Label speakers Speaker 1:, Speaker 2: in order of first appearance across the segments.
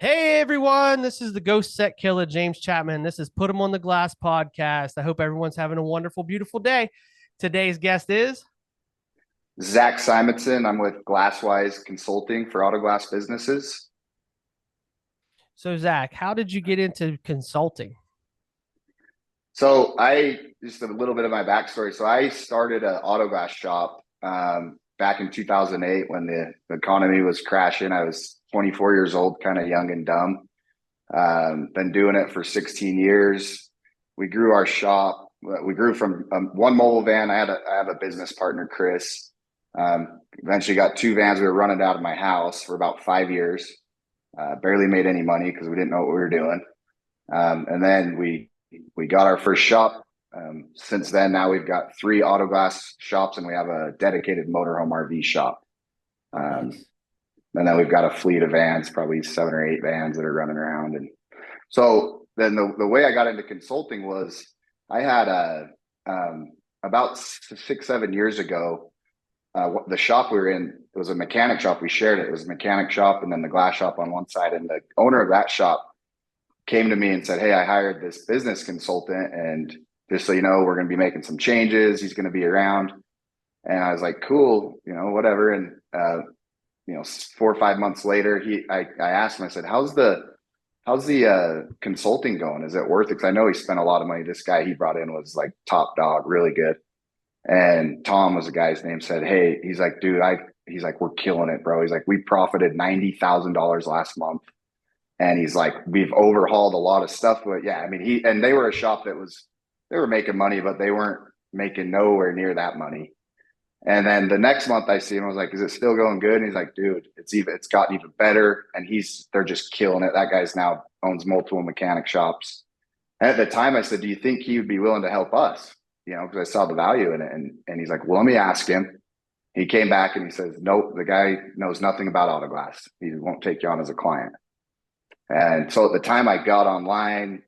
Speaker 1: Hey everyone, this is the Ghost Set Killer, James Chapman. This is Put 'em on the Glass podcast. I hope everyone's having a wonderful, beautiful day. Today's guest is.
Speaker 2: Zach Simonson. I'm with Glasswise Consulting for auto glass businesses.
Speaker 1: So, Zach, how did you get into consulting?
Speaker 2: So I just a little bit of my backstory. So I started an auto glass shop back in 2008 when the economy was crashing. I was 24 years old, kind of young and dumb. Been doing it for 16 years. We grew our shop. We grew from one mobile van. I have a business partner, Chris. Eventually got two vans. We were running out of my house for about 5 years. Barely made any money because we didn't know what we were doing. And then we got our first shop. Since then, now we've got three auto glass shops, and we have a dedicated motorhome RV shop. Um,
Speaker 1: Nice.
Speaker 2: and then we've got a fleet of vans, probably 7 or 8 vans that are running around. And so then the way I got into consulting was I had about 6, 7 years ago. The shop we were in, it was a mechanic shop. We shared it. It was a mechanic shop and then the glass shop on one side. And the owner of that shop came to me and said, "Hey, I hired this business consultant, and just so you know, we're going to be making some changes. He's going to be around." And I was like, "Cool, whatever." And 4 or 5 months later, I asked him. I said, "How's the consulting going? Is it worth it?" Because I know he spent a lot of money. This guy he brought in was like top dog, really good. And Tom was the guy's name. Said, "Hey," he's like, "Dude, he's like, we're killing it, bro." He's like, "We profited $90,000 last month." And he's like, "We've overhauled a lot of stuff." But yeah, I mean, they were a shop they were making money, but they weren't making nowhere near that money. And then the next month I see him, I was like, "Is it still going good?" And he's like, "Dude, it's gotten even better." And they're just killing it. That guy's now owns multiple mechanic shops. And at the time I said, "Do you think he would be willing to help us?" Because I saw the value in it. And he's like, "Well, let me ask him." He came back and he says, "Nope, the guy knows nothing about auto glass. He won't take you on as a client." And so at the time I got online,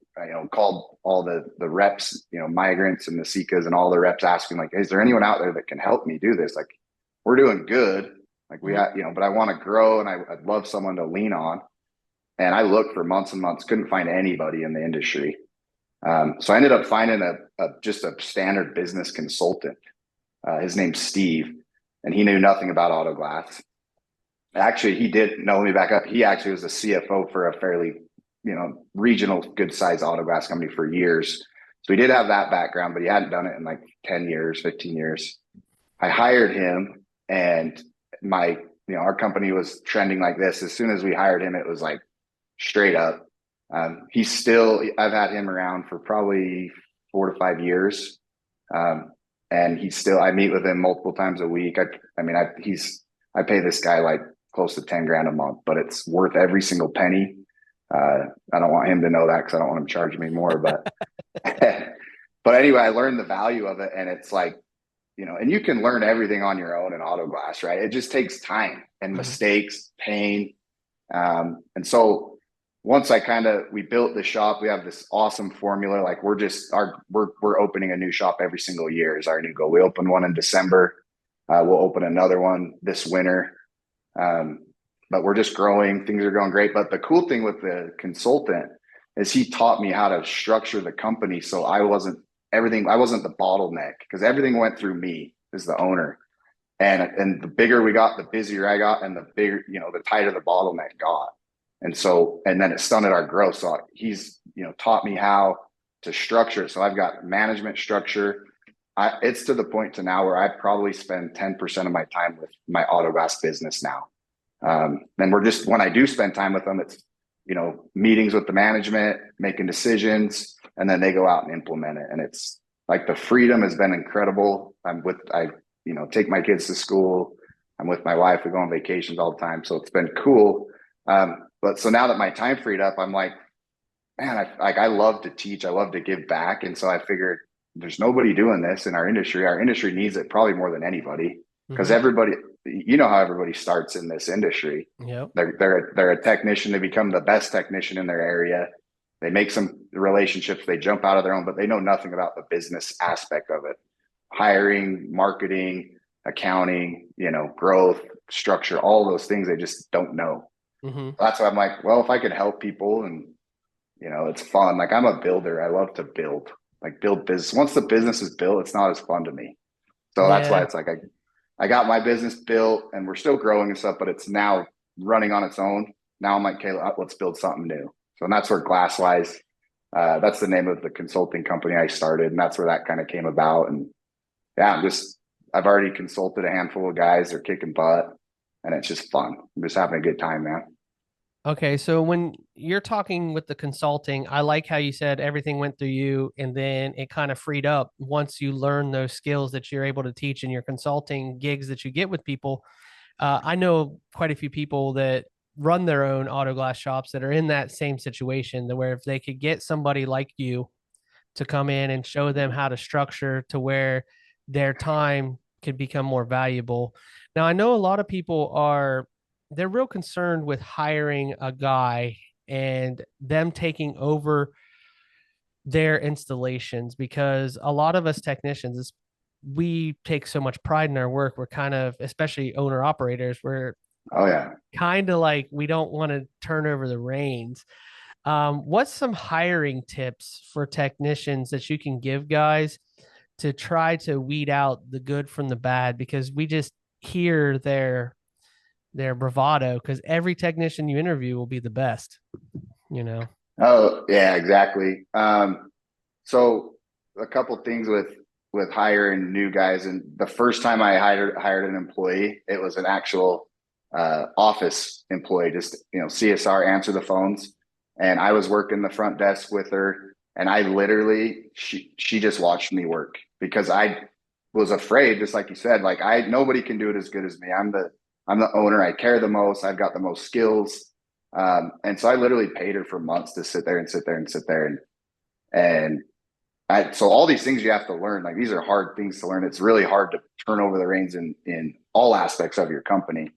Speaker 2: called all the reps, migrants and the SICAs and all the reps asking like, "Is there anyone out there that can help me do this? Like, we're doing good. Like we
Speaker 1: Mhm.
Speaker 2: have, but I want to grow and I'd love someone to lean on." And I looked for months and months, couldn't find anybody in the industry. So I ended up finding just a standard business consultant. His name's Steve, and he knew nothing about auto glass. Actually, he did know. Let me back up. He actually was a CFO for a fairly, regional good size auto glass company for years. So he did have that background, but he hadn't done it in like 10 years, 15 years. I hired him, and our company was trending like this. As soon as we hired him, it was like straight up. I've had him around for probably 4 to 5 years. And I meet with him multiple times a week. I pay this guy like close to 10 grand a month, but it's worth every single penny. I don't want him to know that because I don't want him charging me more, but, but anyway, I learned the value of it, and it's like, and you can learn everything on your own in auto glass, right? It just takes time and
Speaker 1: Mhm.
Speaker 2: mistakes, pain. And so once we built the shop, we have this awesome formula. Like we're opening a new shop every single year is our new goal. We opened one in December. We'll open another one this winter. Um, but we're just growing. Things are going great. But the cool thing with the consultant is he taught me how to structure the company. So I wasn't the bottleneck because everything went through me as the owner. And the bigger we got, the busier I got, and the bigger, the tighter the bottleneck got. And then it stunted our growth. So he's, taught me how to structure it. So I've got management structure. It's to the point to now where I probably spend 10% of my time with my auto glass business now. And when I do spend time with them, it's, meetings with the management, making decisions, and then they go out and implement it. And it's like the freedom has been incredible. Take my kids to school. I'm with my wife. We go on vacations all the time. So it's been cool. But so now that my time freed up, I'm like, man, I love to teach. I love to give back. And so I figured there's nobody doing this in our industry. Our industry needs it probably more than anybody because
Speaker 1: Mhm.
Speaker 2: everybody, how everybody starts in this industry.
Speaker 1: Yep.
Speaker 2: They're a technician. They become the best technician in their area. They make some relationships. They jump out of their own, but they know nothing about the business aspect of it. Hiring, marketing, accounting, growth, structure, all those things they just don't know.
Speaker 1: Mm-hmm.
Speaker 2: That's why I'm like, well, if I could help people and, you know, it's fun. Like I'm a builder. I love to build, like build business. Once the business is built, it's not as fun to me. So that's why
Speaker 1: Yeah.
Speaker 2: it's like I got my business built and we're still growing and stuff, but it's now running on its own. Now I'm like, okay, let's build something new. So and that's where Glasswise, that's the name of the consulting company I started, and that's where that kind of came about. And yeah, I've already consulted a handful of guys. They're kicking butt, and it's just fun. I'm just having a good time, man.
Speaker 1: Okay, so when you're talking with the consulting, I like how you said everything went through you and then it kind of freed up once you learn those skills that you're able to teach in your consulting gigs that you get with people. I know quite a few people that run their own auto glass shops that are in that same situation, that where if they could get somebody like you to come in and show them how to structure to where their time could become more valuable. Now, I know a lot of people are they're real concerned with hiring a guy and them taking over their installations because a lot of us technicians we take so much pride in our work. We're kind of, especially owner operators, we're
Speaker 2: Oh yeah.
Speaker 1: kind of like we don't want to turn over the reins. What's some hiring tips for technicians that you can give guys to try to weed out the good from the bad? Because we just hear their bravado because every technician you interview will be the best, you know?
Speaker 2: Oh yeah, exactly. So a couple things with hiring new guys, and the first time I hired an employee, it was an actual office employee, just you know, CSR, answer the phones, and I was working the front desk with her, and I literally she just watched me work because I was afraid, just like you said, like I nobody can do it as good as me. I'm the owner. I care the most. I've got the most skills. And so I literally paid her for months to sit there and sit there and sit there and so all these things you have to learn. Like these are hard things to learn. It's really hard to turn over the reins in all aspects of your company,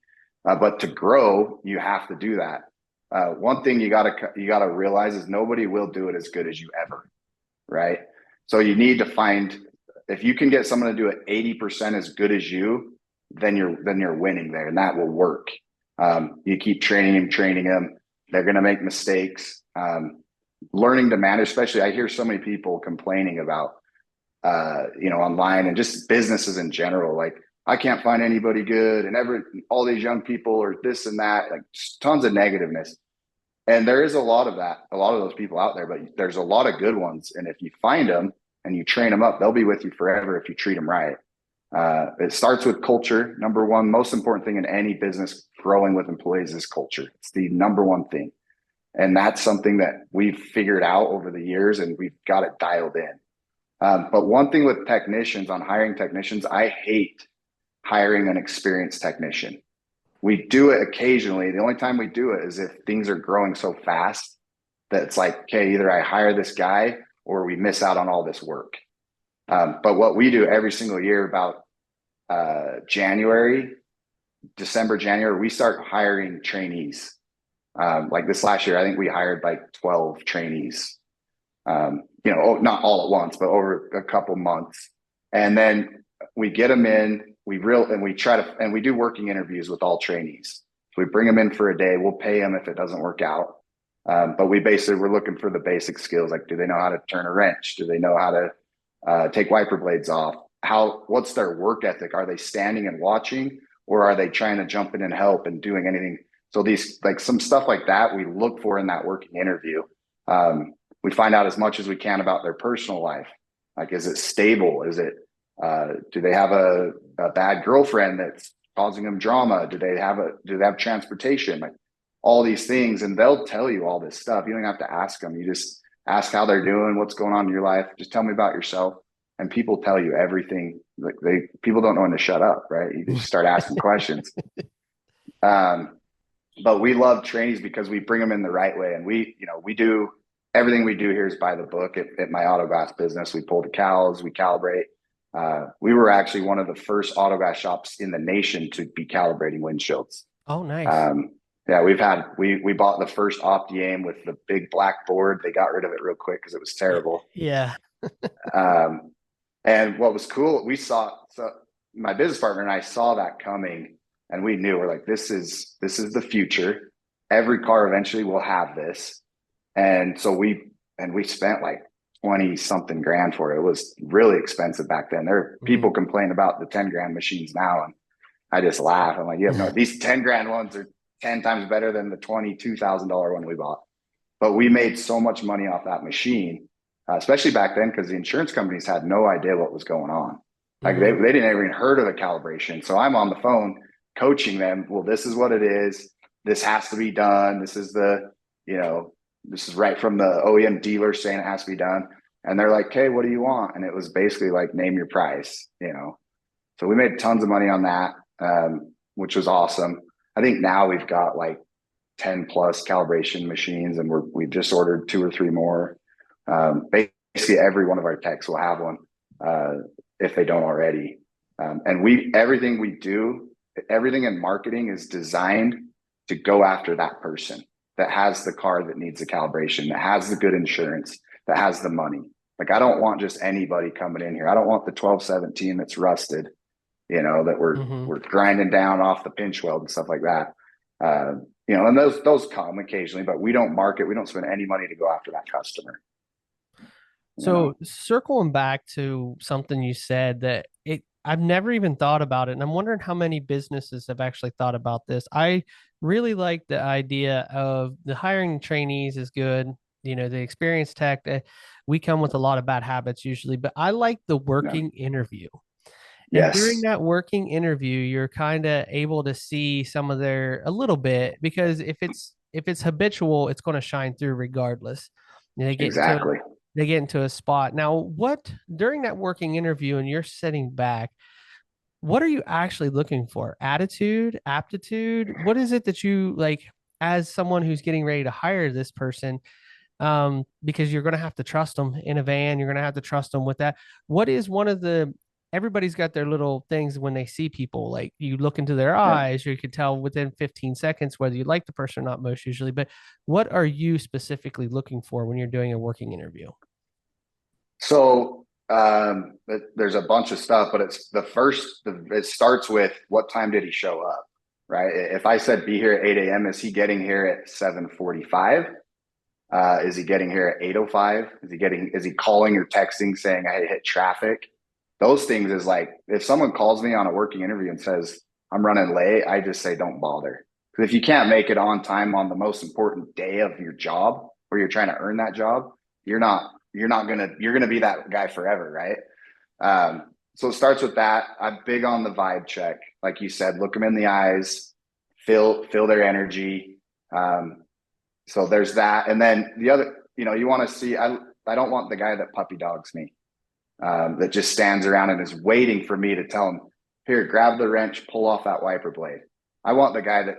Speaker 2: but to grow, you have to do that. One thing you gotta realize is nobody will do it as good as you ever, right? So you need to find if you can get someone to do it 80% as good as you, then you're winning there, and that will work. You keep training them. They're going to make mistakes. Learning to manage, especially I hear so many people complaining about you know, online and just businesses in general. Like I can't find anybody good, and all these young people are this and that. Like tons of negativeness. And there is a lot of that, a lot of those people out there, but there's a lot of good ones. And if you find them and you train them up, they'll be with you forever if you treat them right. It starts with culture. Number one, most important thing in any business growing with employees is culture. It's the number one thing. And that's something that we've figured out over the years and we've got it dialed in. But one thing with technicians, on hiring technicians, I hate hiring an experienced technician. We do it occasionally. The only time we do it is if things are growing so fast that it's like, okay, either I hire this guy or we miss out on all this work. But what we do every single year, about December, January, we start hiring trainees. Like this last year, I think we hired like 12 trainees. You know, not all at once, but over a couple months. And then we get them in, and we do working interviews with all trainees. So we bring them in for a day. We'll pay them if it doesn't work out. But we're looking for the basic skills. Like, do they know how to turn a wrench? Do they know how to take wiper blades off? What's their work ethic? Are they standing and watching, or are they trying to jump in and help and doing anything? So these, like some stuff like that, we look for in that working interview. We find out as much as we can about their personal life. Like, is it stable? Do they have a bad girlfriend that's causing them drama? Do they have transportation? Like all these things, and they'll tell you all this stuff. You don't have to ask them. You just ask how they're doing, what's going on in your life. Just tell me about yourself. And people tell you everything. Like people don't know when to shut up, right? You just start asking questions. But we love trainees because we bring them in the right way. And we do everything we do here is by the book at my auto glass business. We pull the cows, we calibrate. We were actually one of the first auto glass shops in the nation to be calibrating windshields.
Speaker 1: Oh, nice.
Speaker 2: Yeah, we bought the first OptiAim with the big black board. They got rid of it real quick because it was terrible.
Speaker 1: Yeah.
Speaker 2: And what was cool, so my business partner and I saw that coming, and we knew, we're like, this is the future. every car eventually will have this. And so we spent like 20 something grand for it. It was really expensive back then. There are
Speaker 1: Mhm.
Speaker 2: people complain about the 10 grand machines now. And I just laugh. I'm like, you have no, these 10 grand ones are 10 times better than the $22,000 one we bought. But we made so much money off that machine, especially back then, because the insurance companies had no idea what was going on. Like they,
Speaker 1: Mhm.
Speaker 2: they didn't even heard of the calibration. So I'm on the phone coaching them. Well, this is what it is. This has to be done. This is you know, this is right from the OEM dealer saying it has to be done. And they're like, "Hey, what do you want?" And it was basically like, name your price. So we made tons of money on that, which was awesome. I think now we've got like 10 plus calibration machines, and we've just ordered two or three more. Basically, every one of our techs will have one uh, if they don't already. And everything we do, everything in marketing is designed to go after that person that has the car that needs the calibration, that has the good insurance, that has the money. Like I don't want just anybody coming in here. I don't want the 1217 that's rusted, that
Speaker 1: Mhm.
Speaker 2: we're grinding down off the pinch weld and stuff like that. Uh, and those come occasionally, but we don't market. We don't spend any money to go after that customer. You
Speaker 1: So
Speaker 2: know,
Speaker 1: circling back to something you said that I've never even thought about it, and I'm wondering how many businesses have actually thought about this. I really like the idea of the hiring trainees is good. The experienced tech, we come with a lot of bad habits usually, but I like the
Speaker 2: no.
Speaker 1: working interview. And during
Speaker 2: Yes,
Speaker 1: that working interview, you're kind of able to see some of their a little bit because if it's habitual, it's going to shine through regardless. They get into
Speaker 2: exactly.
Speaker 1: they get into a spot. Now, what during that working interview and you're sitting back, what are you actually looking for? Attitude, aptitude? What is it that you like as someone who's getting ready to hire this person? Because you're going to have to trust them in a van. You're going to have to trust them with that. What is one of the everybody's got their little things when they see people. Like you look into their
Speaker 2: Yeah.
Speaker 1: eyes, you can tell within 15 seconds whether you like the person or not, most usually. But what are you specifically looking for when you're doing a working interview?
Speaker 2: So there's a bunch of stuff, but it starts with what time did he show up, right? If I said be here at 8 a.m., is he getting here at 7:45? Is he getting here at 8:05? Is he calling or texting saying I hit traffic? Those things is like if someone calls me on a working interview and says I'm running late, I just say don't bother. Because if you can't make it on time on the most important day of your job where you're trying to earn that job, you're gonna be that guy forever, right? So it starts with that. I'm big on the vibe check, like you said, look them in the eyes, feel their energy. So there's that. And then the other, you want to see, I don't want the guy that puppy dogs me, that just stands around and is waiting for me to tell him, here, grab the wrench, pull off that wiper blade. I want the guy that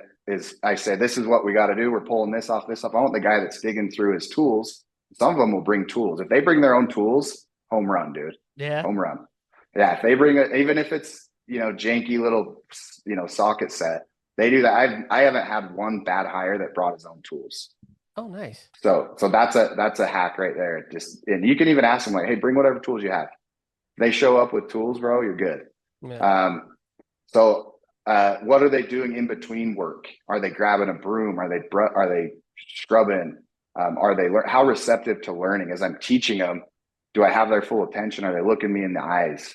Speaker 2: I say, this is what we got to do. We're pulling this off, this off. I want the guy that's digging through his tools. Some of them will bring tools. If they bring their own tools, home run, dude.
Speaker 1: Yeah.
Speaker 2: Home run. Yeah. If they bring it, even if it's, janky little, socket set, they do that. I haven't had one bad hire that brought his own tools.
Speaker 1: Oh, nice.
Speaker 2: So that's a hack right there. And you can even ask them like, hey, bring whatever tools you have. They show up with tools, bro, you're good.
Speaker 1: Yeah.
Speaker 2: So what are they doing in between work? Are they grabbing a broom? Are they scrubbing? How receptive to learning as I'm teaching them? Do I have their full attention? Are they looking me in the eyes?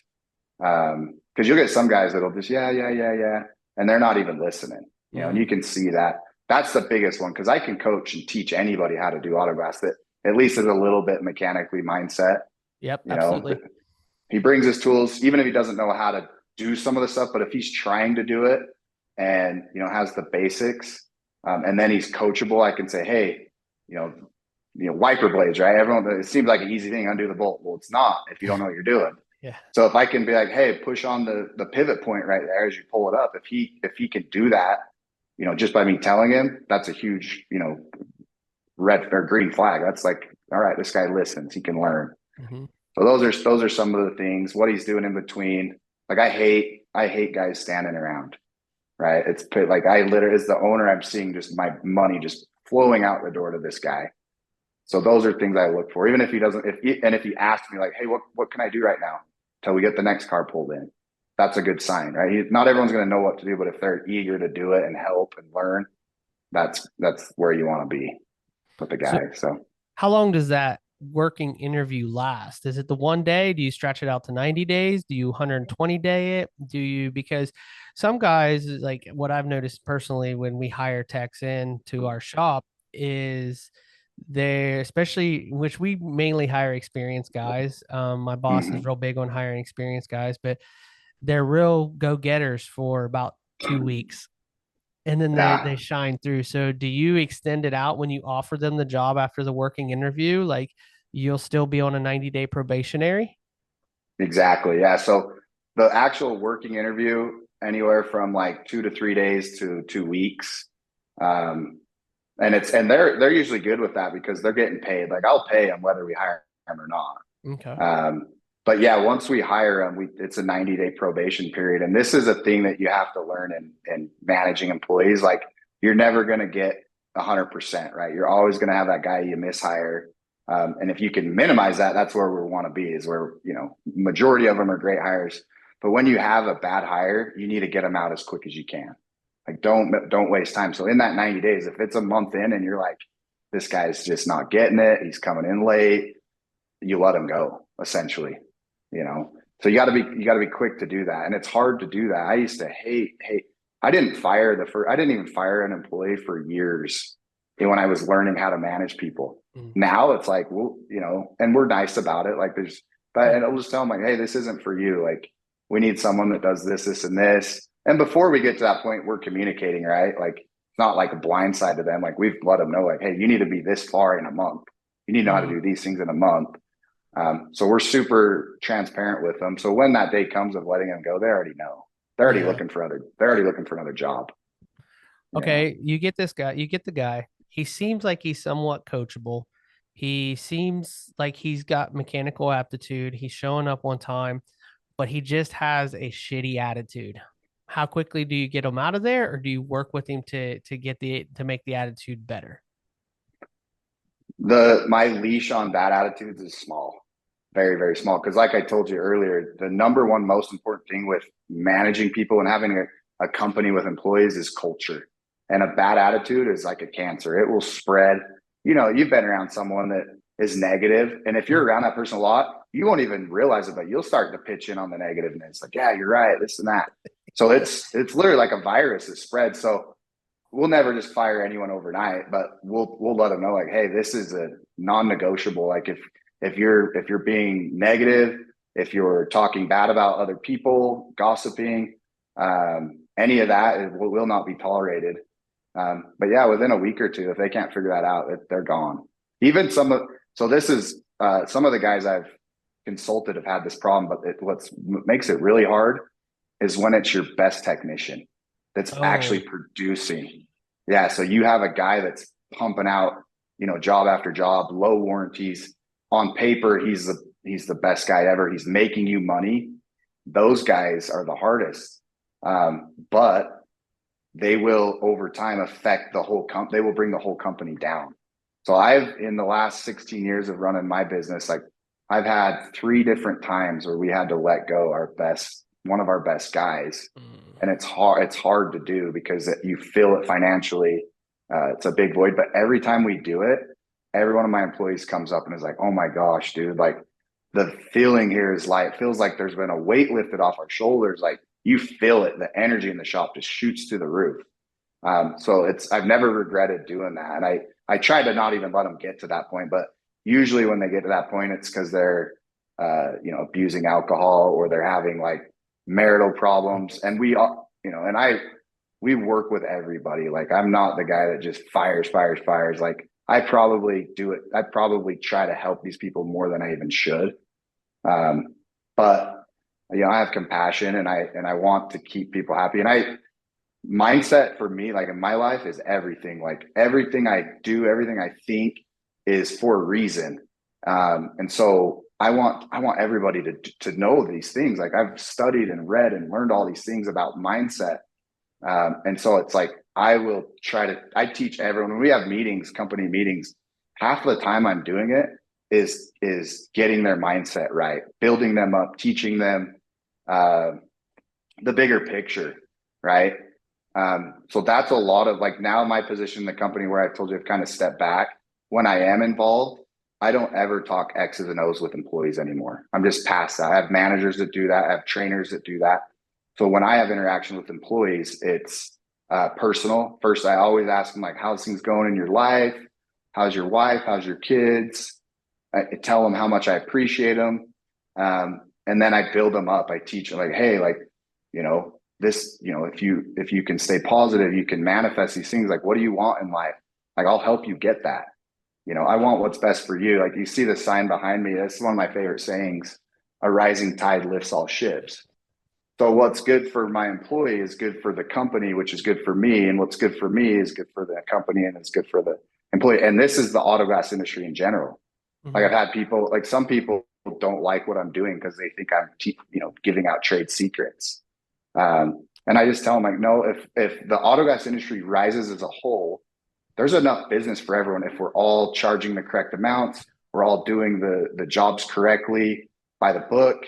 Speaker 2: Because you'll get some guys that'll just yeah, and they're not even listening. And you
Speaker 1: Hmm.
Speaker 2: can see that. That's the biggest one because I can coach and teach anybody how to do autographs that at least is a little bit mechanically mindset.
Speaker 1: Yep.
Speaker 2: You know,
Speaker 1: Absolutely.
Speaker 2: he brings his tools, even if he doesn't know how to do some of the stuff, but if he's trying to do it and, has the basics, and then he's coachable, I can say, hey, you know, wiper blades, right? It seems like an easy thing, undo the bolt. Well, it's not if you don't know what you're doing.
Speaker 1: Yeah.
Speaker 2: So if I can be like, hey, push on the pivot point right there as you pull it up, if he can do that, just by me telling him, that's a huge, red or green flag. That's like, all right, this guy listens, he can learn.
Speaker 1: Hmm.
Speaker 2: So those are some of the things. What he's doing in between. Like I hate guys standing around. Right. It's like I literally as the owner, I'm seeing just my money just flowing out the door to this guy. So those are things I look for. Even if he doesn't, if he asks me like, hey, what can I do right now till we get the next car pulled in? That's a good sign, right? Not everyone's going to know what to do, but if they're eager to do it and help and learn, that's where you want to be with the
Speaker 1: So
Speaker 2: guy. So
Speaker 1: how long does that working interview last? Is it the 1 day? Do you stretch it out to 90 days? Do you 120-day it? Do you, because some guys, like what I've noticed personally when we hire techs in to our shop is they're, especially, which we mainly hire experienced guys. My boss is
Speaker 2: mhm.
Speaker 1: real big on hiring experienced guys, but they're real go-getters for about 2 weeks, and then they
Speaker 2: Yeah,
Speaker 1: shine through. So do you extend it out when you offer them the job after the working interview? Like you'll still be on a 90-day probationary?
Speaker 2: exactly. Yeah. So the actual working interview, anywhere from like 2 to 3 days to 2 weeks. Um, and they're usually good with that because they're getting paid. Like I'll pay them whether we hire them or not.
Speaker 1: Okay.
Speaker 2: But yeah, once we hire them, it's a 90-day probation period. And this is a thing that you have to learn in managing employees. Like you're never going to get 100%, right? You're always going to have that guy you mishire. And if you can minimize that, that's where we want to be, is where, majority of them are great hires. But when you have a bad hire, you need to get them out as quick as you can. Like don't waste time. So in that 90 days, if it's a month in and you're like, this guy's just not getting it, he's coming in late, you let him go, essentially. So you got to be quick to do that, and it's hard to do that. I used to hate. I didn't even fire an employee for years when I was learning how to manage people.
Speaker 1: Mm.
Speaker 2: Now it's like, well, and we're nice about it, like
Speaker 1: Yeah.
Speaker 2: and I'll just tell them like, hey, this isn't for you, like we need someone that does this and this. And before we get to that point, we're communicating, right? Like it's not like a blind side to them. Like we've let them know like, hey, you need to be this far in a month, you need to know how to
Speaker 1: Mm.
Speaker 2: do these things in a month. So we're super transparent with them. So when that day comes of letting them go, they already know.
Speaker 1: Yeah.
Speaker 2: They're already looking for another job.
Speaker 1: Okay. You get this guy, you get the guy. He seems like he's somewhat coachable. He seems like he's got mechanical aptitude. He's showing up on time, but he just has a shitty attitude. How quickly do you get him out of there, or do you work with him to make the attitude better?
Speaker 2: My leash on bad attitudes is small, very, very small. Because like I told you earlier, the number one most important thing with managing people and having a company with employees is culture. And a bad attitude is like a cancer. It will spread. You've been around someone that is negative, and if you're
Speaker 1: Mm.
Speaker 2: around that person a lot, you won't even realize it, but you'll start to pitch in on the negative, and it's like, yeah, you're right, this and that. So it's literally like a virus that spreads. So we'll never just fire anyone overnight, but we'll let them know like, hey, this is a non-negotiable. Like if you're being negative, if you're talking bad about other people, gossiping, any of that will not be tolerated. But yeah, within a week or two, if they can't figure that out, they're gone. Even some of the guys I've consulted have had this problem, but what makes it really hard is when it's your best technician that's actually
Speaker 1: Oh,
Speaker 2: producing. Yeah, so you have a guy that's pumping out, job after job, low warranties. On paper, he's the best guy ever. He's making you money. Those guys are the hardest, but they will over time affect the whole They will bring the whole company down. So in the last 16 years of running my business, like I've had 3 different times where we had to let go one of our best guys,
Speaker 1: mm.
Speaker 2: and it's hard to do because you feel it financially. It's a big void, but every time we do it, every one of my employees comes up and is like, oh my gosh, dude, like the feeling here is like, it feels like there's been a weight lifted off our shoulders. Like you feel it, the energy in the shop just shoots through the roof. So I've never regretted doing that. And I try to not even let them get to that point, but usually when they get to that point, it's because they're, abusing alcohol, or they're having like marital problems. And we work with everybody. Like I'm not the guy that just fires, fires, fires. Like I probably do it. I probably try to help these people more than I even should. But I have compassion, and I want to keep people happy. And mindset for me, like in my life, is everything. Like everything I do, everything I think is for a reason. And so I want everybody to know these things. Like I've studied and read and learned all these things about mindset. And so it's like I teach everyone when we have meetings, company meetings, half of the time I'm doing it is getting their mindset right, building them up, teaching them uh, the bigger picture, right? So that's a lot of like now my position in the company where I told you I've kind of stepped back. When I am involved, I don't ever talk X's and O's with employees anymore. I'm just past that. I have managers that do that. I have trainers that do that. So when I have interaction with employees, it's personal. First, I always ask them like, how's things going in your life? How's your wife? How's your kids? I tell them how much I appreciate them. And then I build them up. I teach them like, hey, like, you know, this, you know, if you can stay positive, you can manifest these things. Like, what do you want in life? Like, I'll help you get that. You know, I want what's best for you. Like you see the sign behind me. That's one of my favorite sayings. A rising tide lifts all ships. So what's good for my employee is good for the company, which is good for me. And what's good for me is good for the company and it's good for the employee. And this is the auto glass industry in general. Like I've had people, like some people don't like what I'm doing because they think I'm, you know, giving out trade secrets. And I just tell them like, no, if the auto glass industry rises as a whole, there's enough business for everyone if we're all charging the correct amounts, we're all doing the jobs correctly by the book.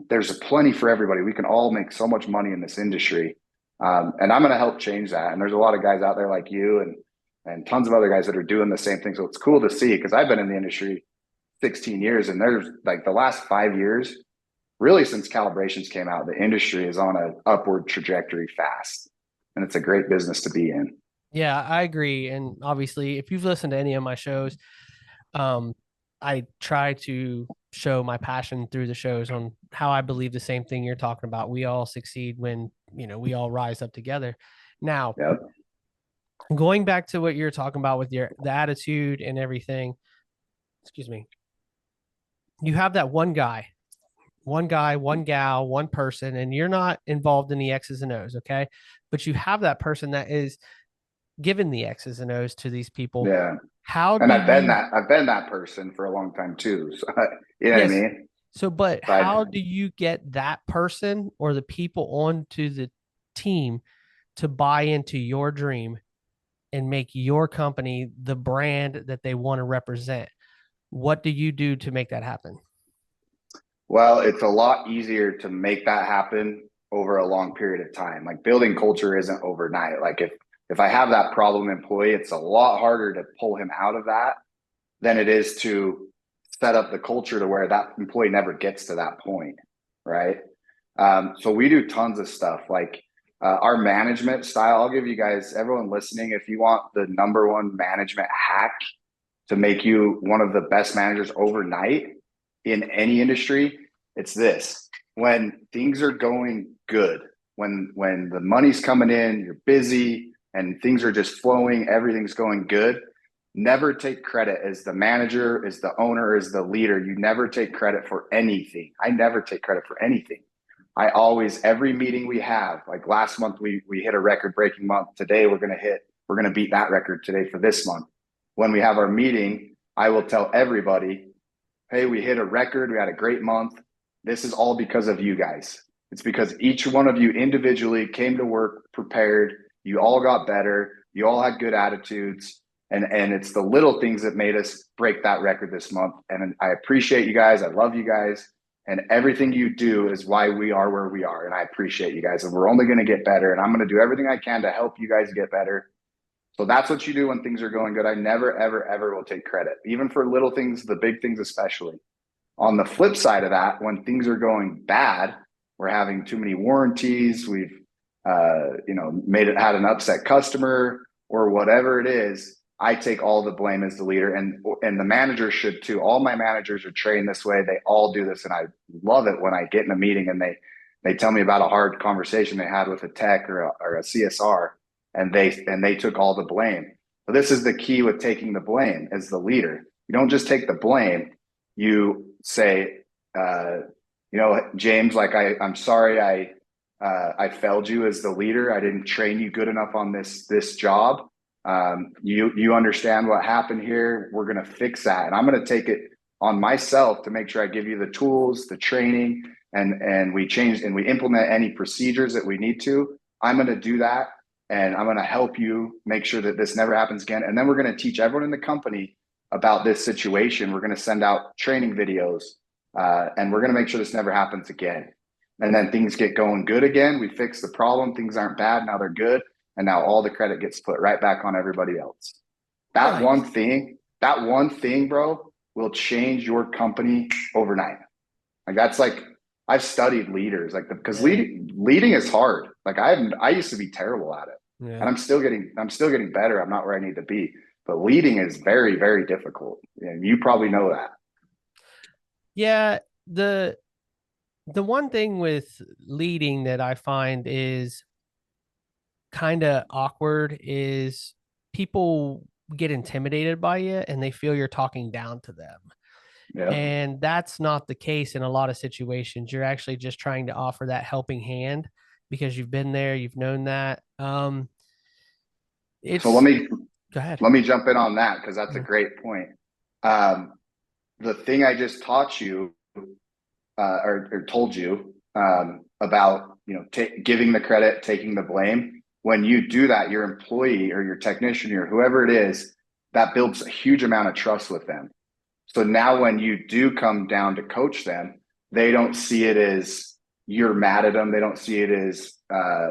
Speaker 2: There's a plenty for everybody. We can all make so much money in this industry. And I'm going to help change that. And there's a lot of guys out there like you and tons of other guys that are doing the same thing. So it's cool to see because I've been in the industry 16 years and there's like the last 5 years, really since calibrations came out, the industry is on an upward trajectory fast. And it's a great business to be in.
Speaker 1: Yeah, I agree. And obviously, if you've listened to any of my shows, um, I try to show my passion through the shows on how I believe the same thing you're talking about. We all succeed when, you know, we all rise up together. Now,
Speaker 2: Yep.
Speaker 1: going back to what you're talking about with the attitude and everything, excuse me, you have that one guy, one gal, one person, and you're not involved in the X's and O's, okay? But you have that person that is giving the X's and O's to these people.
Speaker 2: Yeah.
Speaker 1: How
Speaker 2: And
Speaker 1: do you
Speaker 2: I've been that person for a long time too. So you know what I
Speaker 1: Yes.
Speaker 2: mean?
Speaker 1: So, but
Speaker 2: So I,
Speaker 1: how do you get that person or the people onto the team to buy into your dream and make your company the brand that they want to represent? What do you do to make that happen?
Speaker 2: well, it's a lot easier to make that happen over a long period of time. Like building culture isn't overnight. Like if I have that problem employee, it's a lot harder to pull him out of that than it is to set up the culture to where that employee never gets to that point, right? So we do tons of stuff like our management style. I'll give you guys, everyone listening, if you want the number one management hack to make you one of the best managers overnight in any industry, it's this. When things are going good, when the money's coming in, you're busy and things are just flowing, everything's going good, never take credit as the manager, as the owner, as the leader. You never take credit for anything. I never take credit for anything. I always, every meeting we have, like last month, we hit a record breaking month. Today, we're going to beat that record today for this month. When we have our meeting, I will tell everybody, hey, we hit a record. We had a great month. This is all because of you guys. It's because each one of you individually came to work prepared. You all got better. You all had good attitudes. And it's the little things that made us break that record this month. And I appreciate you guys. I love you guys. And everything you do is why we are where we are. And I appreciate you guys. And we're only going to get better. And I'm going to do everything I can to help you guys get better. So that's what you do when things are going good. I never, ever, ever will take credit, even for little things, the big things especially. On the flip side of that, when things are going bad, we're having too many warranties. We've, had an upset customer or whatever it is. I take all the blame as the leader, and the manager should too. All my managers are trained this way. They all do this, and I love it when I get in a meeting and they tell me about a hard conversation they had with a tech or a CSR, and they took all the blame. But this is the key with taking the blame as the leader. You don't just take the blame. You say, James, like I'm sorry I failed you as the leader. I didn't train you good enough on this job. You understand what happened here. We're going to fix that. And I'm going to take it on myself to make sure I give you the tools, the training, and we change and we implement any procedures that we need to. I'm going to do that. And I'm going to help you make sure that this never happens again. And then we're going to teach everyone in the company about this situation. We're going to send out training videos and we're going to make sure this never happens again. And then things get going good again. We fix the problem. Things aren't bad. Now they're good. And now all the credit gets put right back on everybody else.
Speaker 1: Nice.
Speaker 2: That one thing, bro, will change your company overnight. Like that's like I've studied leaders, like because
Speaker 1: Yeah.
Speaker 2: leading is hard. Like I used to be terrible at it, and
Speaker 1: Yeah.
Speaker 2: I'm still getting better. I'm not where I need to be, but leading is very very difficult, and you probably know that.
Speaker 1: Yeah. The one thing with leading that I find is kind of awkward is people get intimidated by you and they feel you're talking down to them.
Speaker 2: Yeah.
Speaker 1: And that's not the case in a lot of situations. You're actually just trying to offer that helping hand because you've been there, you've known that.
Speaker 2: So let
Speaker 1: It's
Speaker 2: me
Speaker 1: Go ahead.
Speaker 2: let me jump in on that because that's a
Speaker 1: Yeah.
Speaker 2: great point. Um, the thing I just taught you or told you about giving the credit, taking the blame. When you do that, your employee or your technician or whoever it is, that builds a huge amount of trust with them. So now when you do come down to coach them, they don't see it as you're mad at them. They don't see it as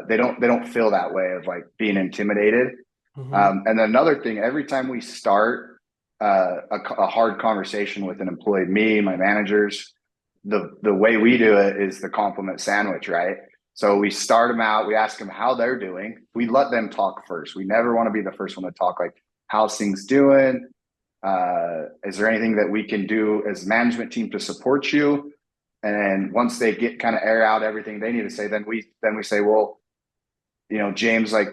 Speaker 2: they don't feel that way of like being intimidated.
Speaker 1: Mm-hmm.
Speaker 2: And another thing, every time we start a hard conversation with an employee, me, my managers, the way we do it is the compliment sandwich, right? So we start them out, we ask them how they're doing. We let them talk first. We never want to be the first one to talk, like how's things doing? Is there anything that we can do as management team to support you? And once they get kind of air out everything they need to say, then we say, well, James, like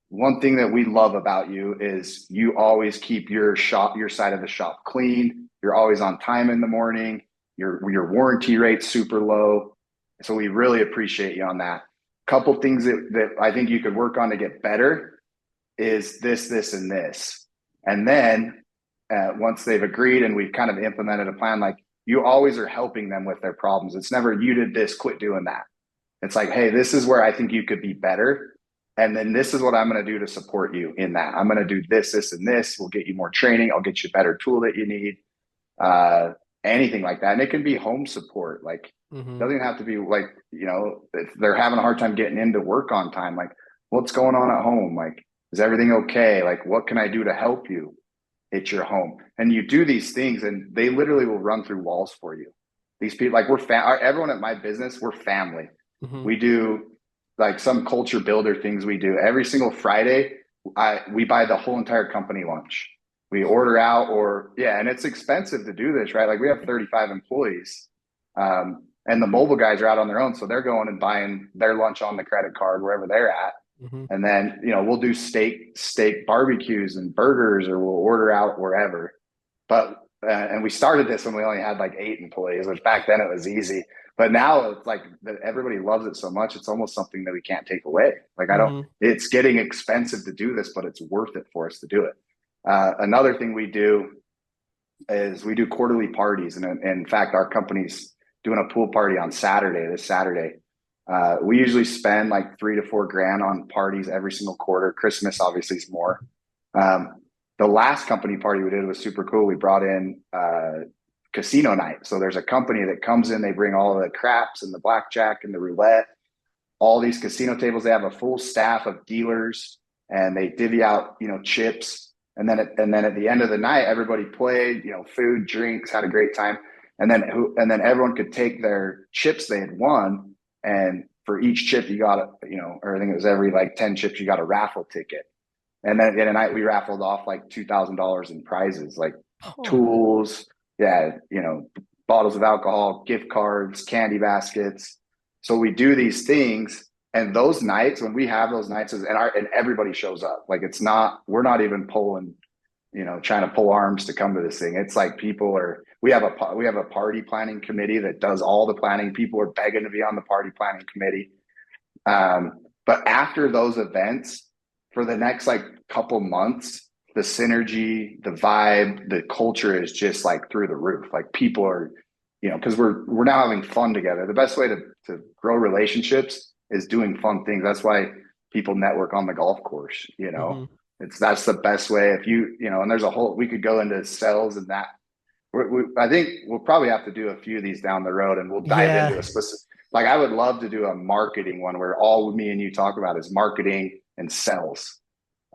Speaker 2: one thing that we love about you is you always keep your side of the shop clean. You're always on time in the morning. Your warranty rate's super low. So we really appreciate you on that. Couple things that I think you could work on to get better is this, and this. And then once they've agreed and we've kind of implemented a plan, like you always are helping them with their problems. It's never you did this, quit doing that. It's like, hey, this is where I think you could be better. And then this is what I'm going to do to support you in that. I'm going to do this, and this. We'll get you more training. I'll get you a better tool that you need. Uh, Anything like that. And it can be home support. Like, it
Speaker 1: Mm-hmm.
Speaker 2: doesn't have to be like, if they're having a hard time getting into work on time, like, what's going on at home? Like, is everything okay? Like, what can I do to help you at your home? And you do these things, and they literally will run through walls for you. These people, like, everyone at my business, we're family.
Speaker 1: Mm-hmm.
Speaker 2: We do like some culture builder things we do every single Friday. We buy the whole entire company lunch. We order out, or yeah, and it's expensive to do this, right? Like we have 35 employees, and the mobile guys are out on their own, so they're going and buying their lunch on the credit card wherever they're at.
Speaker 1: Mm-hmm.
Speaker 2: And then we'll do steak barbecues and burgers, or we'll order out wherever. But and we started this when we only had like 8 employees, which back then it was easy. But now it's like everybody loves it so much, it's almost something that we can't take away. Like I don't,
Speaker 1: Mm-hmm.
Speaker 2: it's getting expensive to do this, but it's worth it for us to do it. Another thing we do is we do quarterly parties, and in fact, our company's doing a pool party on Saturday. This Saturday, we usually spend like 3 to 4 grand on parties every single quarter. Christmas obviously is more. Um, the last company party we did was super cool. We brought in casino night. So there's a company that comes in, they bring all of the craps and the blackjack and the roulette, all these casino tables. They have a full staff of dealers, and they divvy out, chips. And then at the end of the night, everybody played, food, drinks, had a great time. And then everyone could take their chips they had won, and for each chip you got or I think it was every like 10 chips you got a raffle ticket. And then at a night we raffled off like $2,000 in prizes, like
Speaker 1: Oh.
Speaker 2: tools, yeah, bottles of alcohol, gift cards, candy baskets. So we do these things, and those nights when we have those nights, and everybody shows up. Like we're not even pulling, trying to pull arms to come to this thing. It's like people are. We have a party planning committee that does all the planning. People are begging to be on the party planning committee. But after those events, for the next like couple months, the synergy, the vibe, the culture is just like through the roof. Like people are, because we're now having fun together. The best way to grow relationships is doing fun things. That's why people network on the golf course.
Speaker 1: Mm-hmm.
Speaker 2: That's the best way. If and there's we could go into sales and that. I think we'll probably have to do a few of these down the road, and we'll dive
Speaker 1: Yeah.
Speaker 2: into a specific Like I would love to do a marketing one where all me and you talk about is marketing and sales.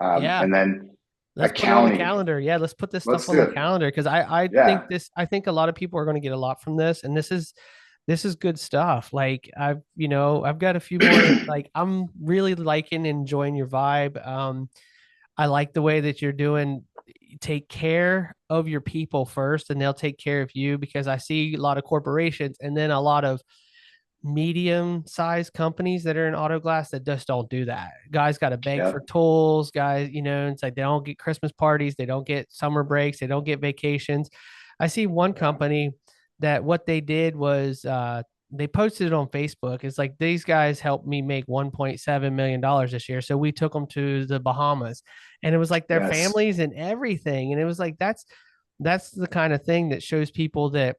Speaker 1: Yeah.
Speaker 2: And then
Speaker 1: Let's put it on the
Speaker 2: accounting.
Speaker 1: calendar. Yeah, let's put this stuff
Speaker 2: Let's
Speaker 1: on
Speaker 2: do
Speaker 1: the
Speaker 2: it.
Speaker 1: calendar because
Speaker 2: Yeah.
Speaker 1: I think a lot of people are going to get a lot from this, and this is good stuff. Like I've got a few more. Like I'm really liking and enjoying your vibe. I like the way that you're doing. Take care of your people first, and they'll take care of you. Because I see a lot of corporations, and then a lot of medium-sized companies that are in auto glass that just don't do that. Guys got to beg for
Speaker 2: Yep.
Speaker 1: tools. Guys, it's like they don't get Christmas parties, they don't get summer breaks, they don't get vacations. I see one company that what they did was they posted it on Facebook. It's like these guys helped me make $1.7 million this year. So we took them to the Bahamas, and it was like their
Speaker 2: Yes.
Speaker 1: families and everything. And it was like that's the kind of thing that shows people that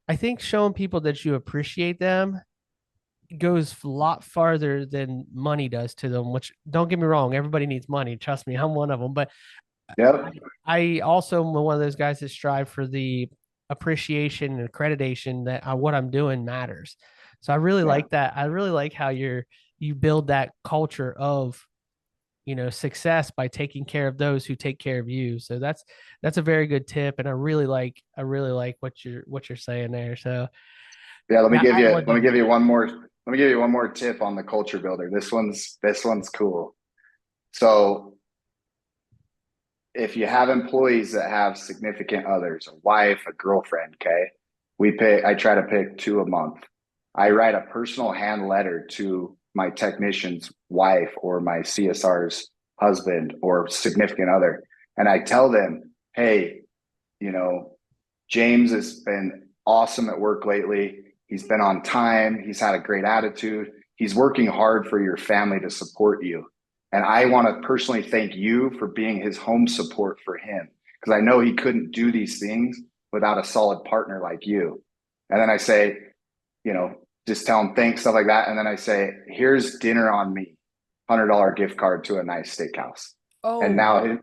Speaker 1: I think showing people that you appreciate them goes a lot farther than money does to them, which don't get me wrong, everybody needs money. Trust me, I'm one of them. But
Speaker 2: Yep.
Speaker 1: I also am one of those guys that strive for the appreciation and accreditation that what I'm doing matters. So I really
Speaker 2: Yeah.
Speaker 1: like that. I really like how you build that culture of success by taking care of those who take care of you. So that's a very good tip, and I really like what you're saying there. So
Speaker 2: Yeah.
Speaker 1: yeah, I would
Speaker 2: Let me give
Speaker 1: definitely.
Speaker 2: you one more. Let me give you one more tip on the culture builder. This one's cool. So if you have employees that have significant others, a wife, a girlfriend, okay, I try to pick two a month. I write a personal hand letter to my technician's wife or my CSR's husband or significant other. And I tell them, hey, you know, James has been awesome at work lately. He's been on time. He's had a great attitude. He's working hard for your family to support you. And I want to personally thank you for being his home support for him because I know he couldn't do these things without a solid partner like you. And then I say, just tell him thanks, stuff like that. And then I say, here's dinner on me, $100 gift card to a nice steakhouse. And
Speaker 1: Oh,
Speaker 2: now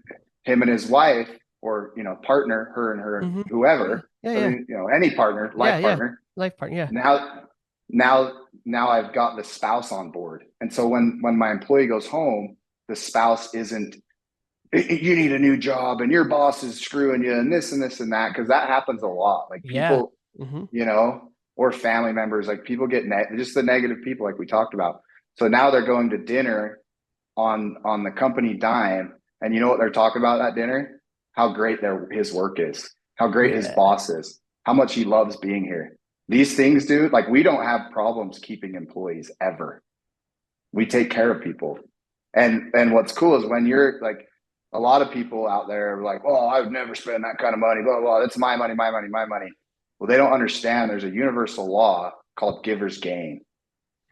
Speaker 2: him and his wife or, partner, her and her,
Speaker 1: mm-hmm. Yeah,
Speaker 2: whoever,
Speaker 1: yeah,
Speaker 2: I
Speaker 1: yeah,
Speaker 2: mean, any partner,
Speaker 1: yeah,
Speaker 2: life
Speaker 1: yeah.
Speaker 2: partner,
Speaker 1: Life partner, yeah.
Speaker 2: now now now I've got the spouse on board. And so when my employee goes home, the spouse isn't you need a new job and your boss is screwing you and this and this and that because that happens a lot. Like
Speaker 1: Yeah.
Speaker 2: people,
Speaker 1: Mm-hmm.
Speaker 2: or family members, like people get just the negative people like we talked about. So now they're going to dinner on the company dime, and you know what they're talking about at dinner? How great his work is, how great his
Speaker 1: Yeah.
Speaker 2: boss is, how much he loves being here. These things, dude, like we don't have problems keeping employees ever. We take care of people. And what's cool is when you're like a lot of people out there are like, oh, I would never spend that kind of money, blah, blah, blah. That's my money, my money, my money. Well, they don't understand there's a universal law called giver's gain.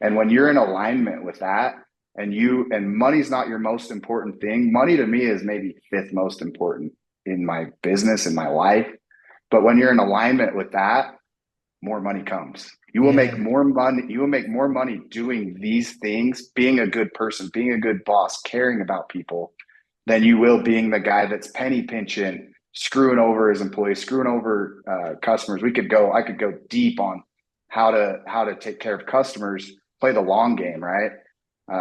Speaker 2: And when you're in alignment with that, and money's not your most important thing. Money to me is maybe fifth most important in my business, in my life. But when you're in alignment with that, more money comes. You will make
Speaker 1: Yeah.
Speaker 2: more money. You will make more money doing these things, being a good person, being a good boss, caring about people, than you will being the guy that's penny pinching, screwing over his employees, screwing over customers. I could go deep on how to take care of customers, play the long game, right?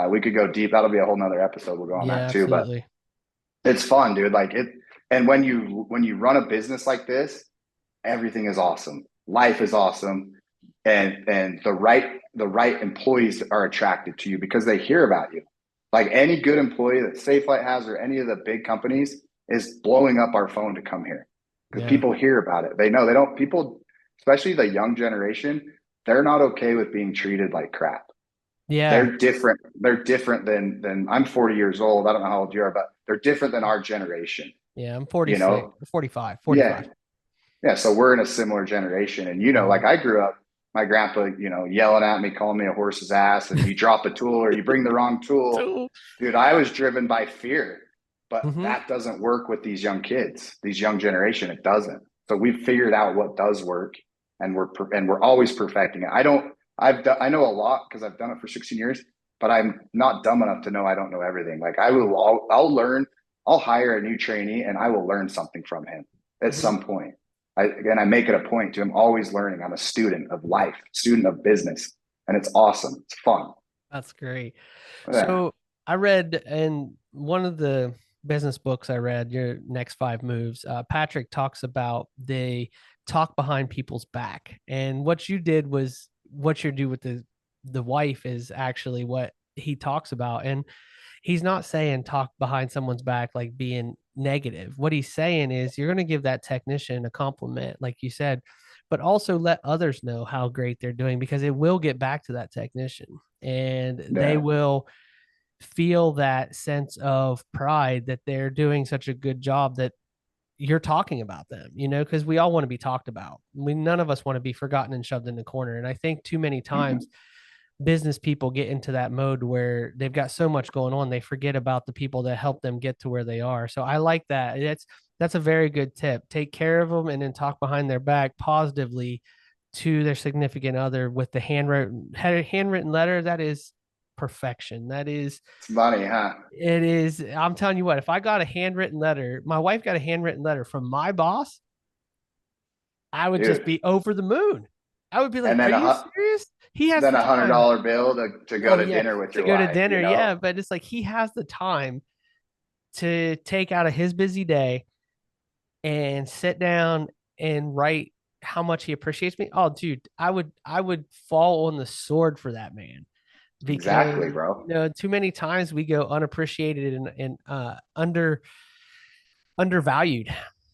Speaker 2: We could go deep. That'll be a whole nother episode. We'll go on
Speaker 1: Yeah,
Speaker 2: that too. But
Speaker 1: absolutely.
Speaker 2: it's fun, dude. Like it. And when you run a business like this, everything is awesome. Life is awesome, and the right employees are attracted to you because they hear about you. Like any good employee that Safelite has or any of the big companies is blowing up our phone to come here because
Speaker 1: Yeah.
Speaker 2: people hear about it. They know they don't. People, especially the young generation, they're not okay with being treated like crap.
Speaker 1: Yeah.
Speaker 2: They're different. They're different than I'm 40 years old. I don't know how old you are, but they're different than our generation.
Speaker 1: Yeah. I'm
Speaker 2: You
Speaker 1: 46,
Speaker 2: know,
Speaker 1: 45,
Speaker 2: yeah,
Speaker 1: 45.
Speaker 2: yeah, so we're in a similar generation. And,
Speaker 1: Mhm.
Speaker 2: like I grew up, my grandpa, yelling at me, calling me a horse's ass, and you drop a tool or you bring the wrong tool.
Speaker 1: So,
Speaker 2: Dude, I was driven by fear, but
Speaker 1: mhm.
Speaker 2: that doesn't work with these young kids, these young generation. It doesn't. So we've figured out what does work, and we're always perfecting it. I know a lot because I've done it for 16 years, but I'm not dumb enough to know I don't know everything. Like I'll learn, I'll hire a new trainee and I will learn something from him at
Speaker 1: Mhm.
Speaker 2: some point. I make it a point to I'm always learning. I'm a student of life, student of business. and it's awesome. It's fun.
Speaker 1: That's great.
Speaker 2: Yeah.
Speaker 1: So I read in one of the business books I read, Your Next Five Moves, Patrick talks about the talk behind people's back. And what you did was what you do with the wife is actually what he talks about. And he's not saying talk behind someone's back like being negative. What he's saying is you're going to give that technician a compliment, like you said, but also let others know how great they're doing because it will get back to that technician and they
Speaker 2: Yeah.
Speaker 1: will feel that sense of pride that they're doing such a good job that you're talking about them, because we all want to be talked about. None of us want to be forgotten and shoved in the corner. And I think too many times
Speaker 2: Hmm.
Speaker 1: business people get into that mode where they've got so much going on, they forget about the people that help them get to where they are. So I like that. That's a very good tip. Take care of them and then talk behind their back positively to their significant other with the handwritten letter. That is perfection. That is
Speaker 2: It's money, huh?
Speaker 1: it is. I'm telling you what, if I got a handwritten letter, my wife got a handwritten letter from my boss, I would just
Speaker 2: Dude.
Speaker 1: be over the moon. I would be like,
Speaker 2: And
Speaker 1: "Are
Speaker 2: then
Speaker 1: you serious? He has
Speaker 2: then
Speaker 1: the
Speaker 2: a hundred
Speaker 1: time."
Speaker 2: dollar bill to go
Speaker 1: Oh
Speaker 2: to
Speaker 1: yeah,
Speaker 2: dinner with
Speaker 1: to
Speaker 2: your
Speaker 1: go to
Speaker 2: wife,
Speaker 1: dinner,
Speaker 2: you
Speaker 1: yeah.
Speaker 2: know?
Speaker 1: But it's like he has the time to take out of his busy day and sit down and write how much he appreciates me. Oh, dude, I would fall on the sword for that man because
Speaker 2: Exactly, bro.
Speaker 1: too many times we go unappreciated and undervalued,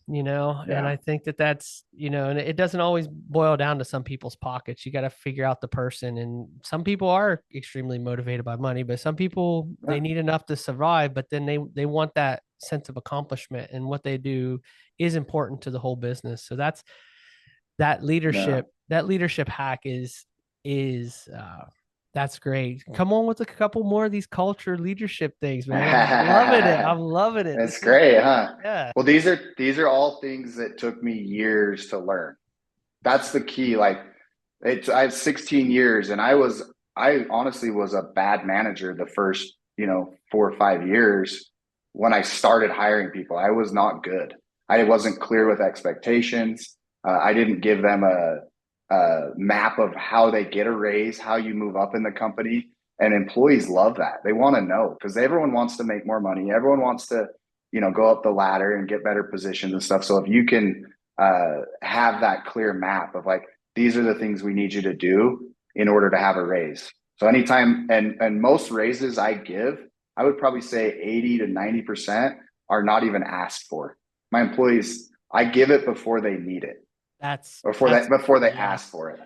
Speaker 1: and
Speaker 2: Yeah.
Speaker 1: I think that that's, and it doesn't always boil down to some people's pockets. You got to figure out the person, and some people are extremely motivated by money, but some people they
Speaker 2: Yeah.
Speaker 1: need enough to survive, but then they want that sense of accomplishment, and what they do is important to the whole business. So that's that
Speaker 2: Yeah.
Speaker 1: leadership hack is that's great. Come on with a couple more of these culture leadership things, man. I'm loving it. I'm loving it.
Speaker 2: That's
Speaker 1: This is
Speaker 2: great, huh?
Speaker 1: yeah.
Speaker 2: Well, these are all things that took me years to learn. That's the key. Like I have 16 years and I honestly was a bad manager the first, 4 or 5 years when I started hiring people. I was not good. I wasn't clear with expectations. I didn't give them a map of how they get a raise, how you move up in the company. And employees love that. They want to know because everyone wants to make more money. Everyone wants to, go up the ladder and get better positions and stuff. So if you can have that clear map of like, these are the things we need you to do in order to have a raise. So anytime and most raises I give, I would probably say 80 to 90% are not even asked for. My employees, I give it before they need it,
Speaker 1: That's
Speaker 2: before they
Speaker 1: yeah.
Speaker 2: ask for it.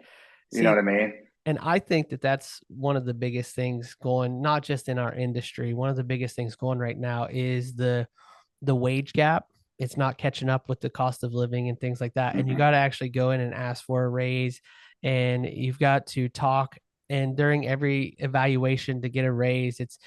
Speaker 2: You know
Speaker 1: See,
Speaker 2: what I mean?
Speaker 1: and I think that that's one of the biggest things going, not just in our industry. One of the biggest things going right now is the wage gap. It's not catching up with the cost of living and things like that. And you got
Speaker 2: Mm-hmm.
Speaker 1: to actually go in and ask for a raise, and you've got to talk. And during every evaluation to get a raise, it's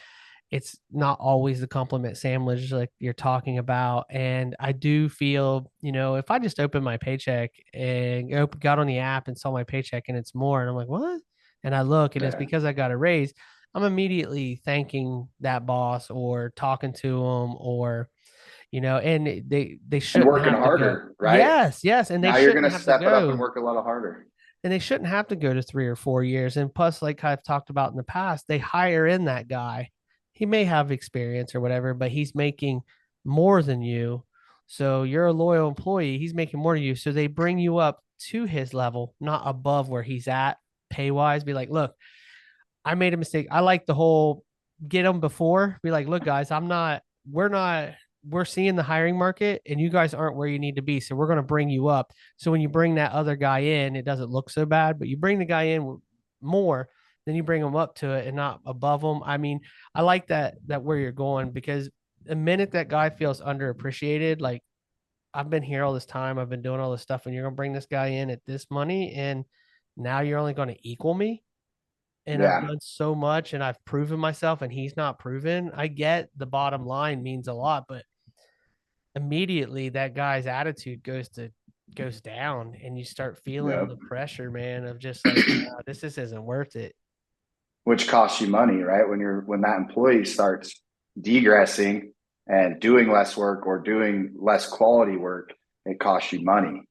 Speaker 1: not always the compliment sandwich like you're talking about. And I do feel, if I just open my paycheck and got on the app and saw my paycheck and it's more, and I'm like, what? And I look and it's
Speaker 2: Yeah.
Speaker 1: because I got a raise, I'm immediately thanking that boss or talking to them or, and they
Speaker 2: And
Speaker 1: shouldn't
Speaker 2: working
Speaker 1: have to go.
Speaker 2: harder, right?
Speaker 1: Yes, yes. And they
Speaker 2: Now you're
Speaker 1: shouldn't
Speaker 2: gonna
Speaker 1: have to
Speaker 2: step it up and
Speaker 1: go.
Speaker 2: work a lot harder.
Speaker 1: And they shouldn't have to go to 3 or 4 years. And plus, like I've talked about in the past, they hire in that guy. He may have experience or whatever, but he's making more than you. So you're a loyal employee. He's making more than you. So they bring you up to his level, not above where he's at pay wise. Be like, look, I made a mistake. I like the whole get them before. Be like, look, guys, we're seeing the hiring market and you guys aren't where you need to be. So we're going to bring you up. So when you bring that other guy in, it doesn't look so bad, but you bring the guy in more, then you bring him up to it and not above him. I mean, I like that where you're going because the minute that guy feels underappreciated, like I've been here all this time, I've been doing all this stuff, and you're going to bring this guy in at this money, and now you're only going to equal me and I've
Speaker 2: Yeah.
Speaker 1: done so much and I've proven myself and he's not proven. I get the bottom line means a lot, but immediately that guy's attitude goes down and you start feeling
Speaker 2: Yeah.
Speaker 1: the pressure, man, of just like this isn't worth it.
Speaker 2: Which costs you money, right? When that employee starts degressing and doing less work or doing less quality work, it costs you money.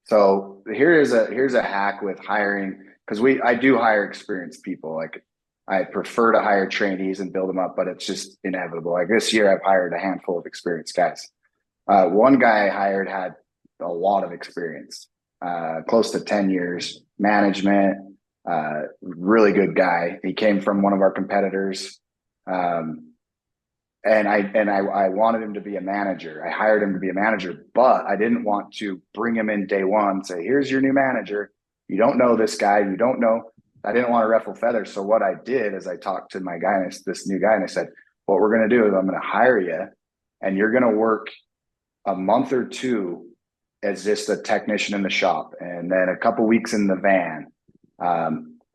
Speaker 2: So here's a hack with hiring. because I do hire experienced people. Like I prefer to hire trainees and build them up, but it's just inevitable. Like this year, I've hired a handful of experienced guys. One guy I hired had a lot of experience, close to 10 years, management, really good guy. He came from one of our competitors. And I wanted him to be a manager. I hired him to be a manager, but I didn't want to bring him in day one, say, here's your new manager. You don't know this guy. You don't know. I didn't want to ruffle feathers. So what I did is I talked to my guy, this new guy, and I said, what we're going to do is I'm going to hire you and you're going to work a month or two as just a technician in the shop, and then a couple weeks in the van.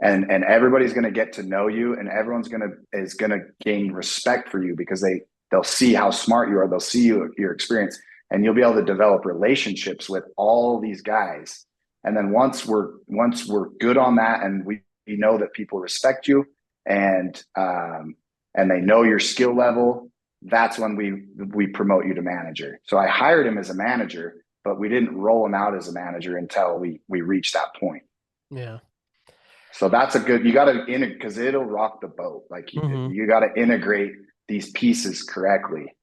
Speaker 2: And everybody's going to get to know you, and everyone's going to gain respect for you because they'll see how smart you are. They'll see your experience, and you'll be able to develop relationships with all these guys. And then once we're good on that, and we know that people respect you, and they know your skill level, that's when we promote you to manager. So I hired him as a manager, but we didn't roll him out as a manager until we reached that point.
Speaker 1: Yeah.
Speaker 2: So that's you got to integrate, because it'll rock the boat. Like you got to integrate these pieces correctly.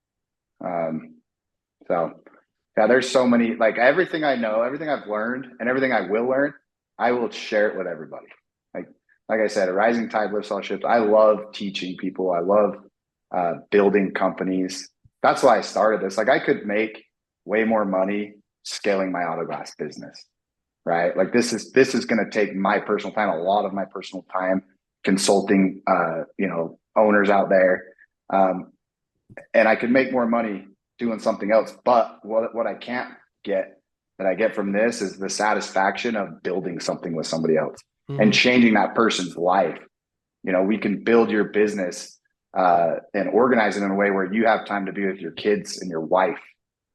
Speaker 2: So yeah, there's so many, like everything I know, everything I've learned and everything I will learn, I will share it with everybody. Like I said, a rising tide lifts all ships. I love teaching people. I love building companies. That's why I started this. Like I could make way more money scaling my auto glass business. Right? Like this is going to take my personal time, a lot of my personal time consulting, owners out there. And I could make more money doing something else. But what I can't get that I get from this is the satisfaction of building something with somebody else and changing that person's life. We can build your business and organize it in a way where you have time to be with your kids and your wife.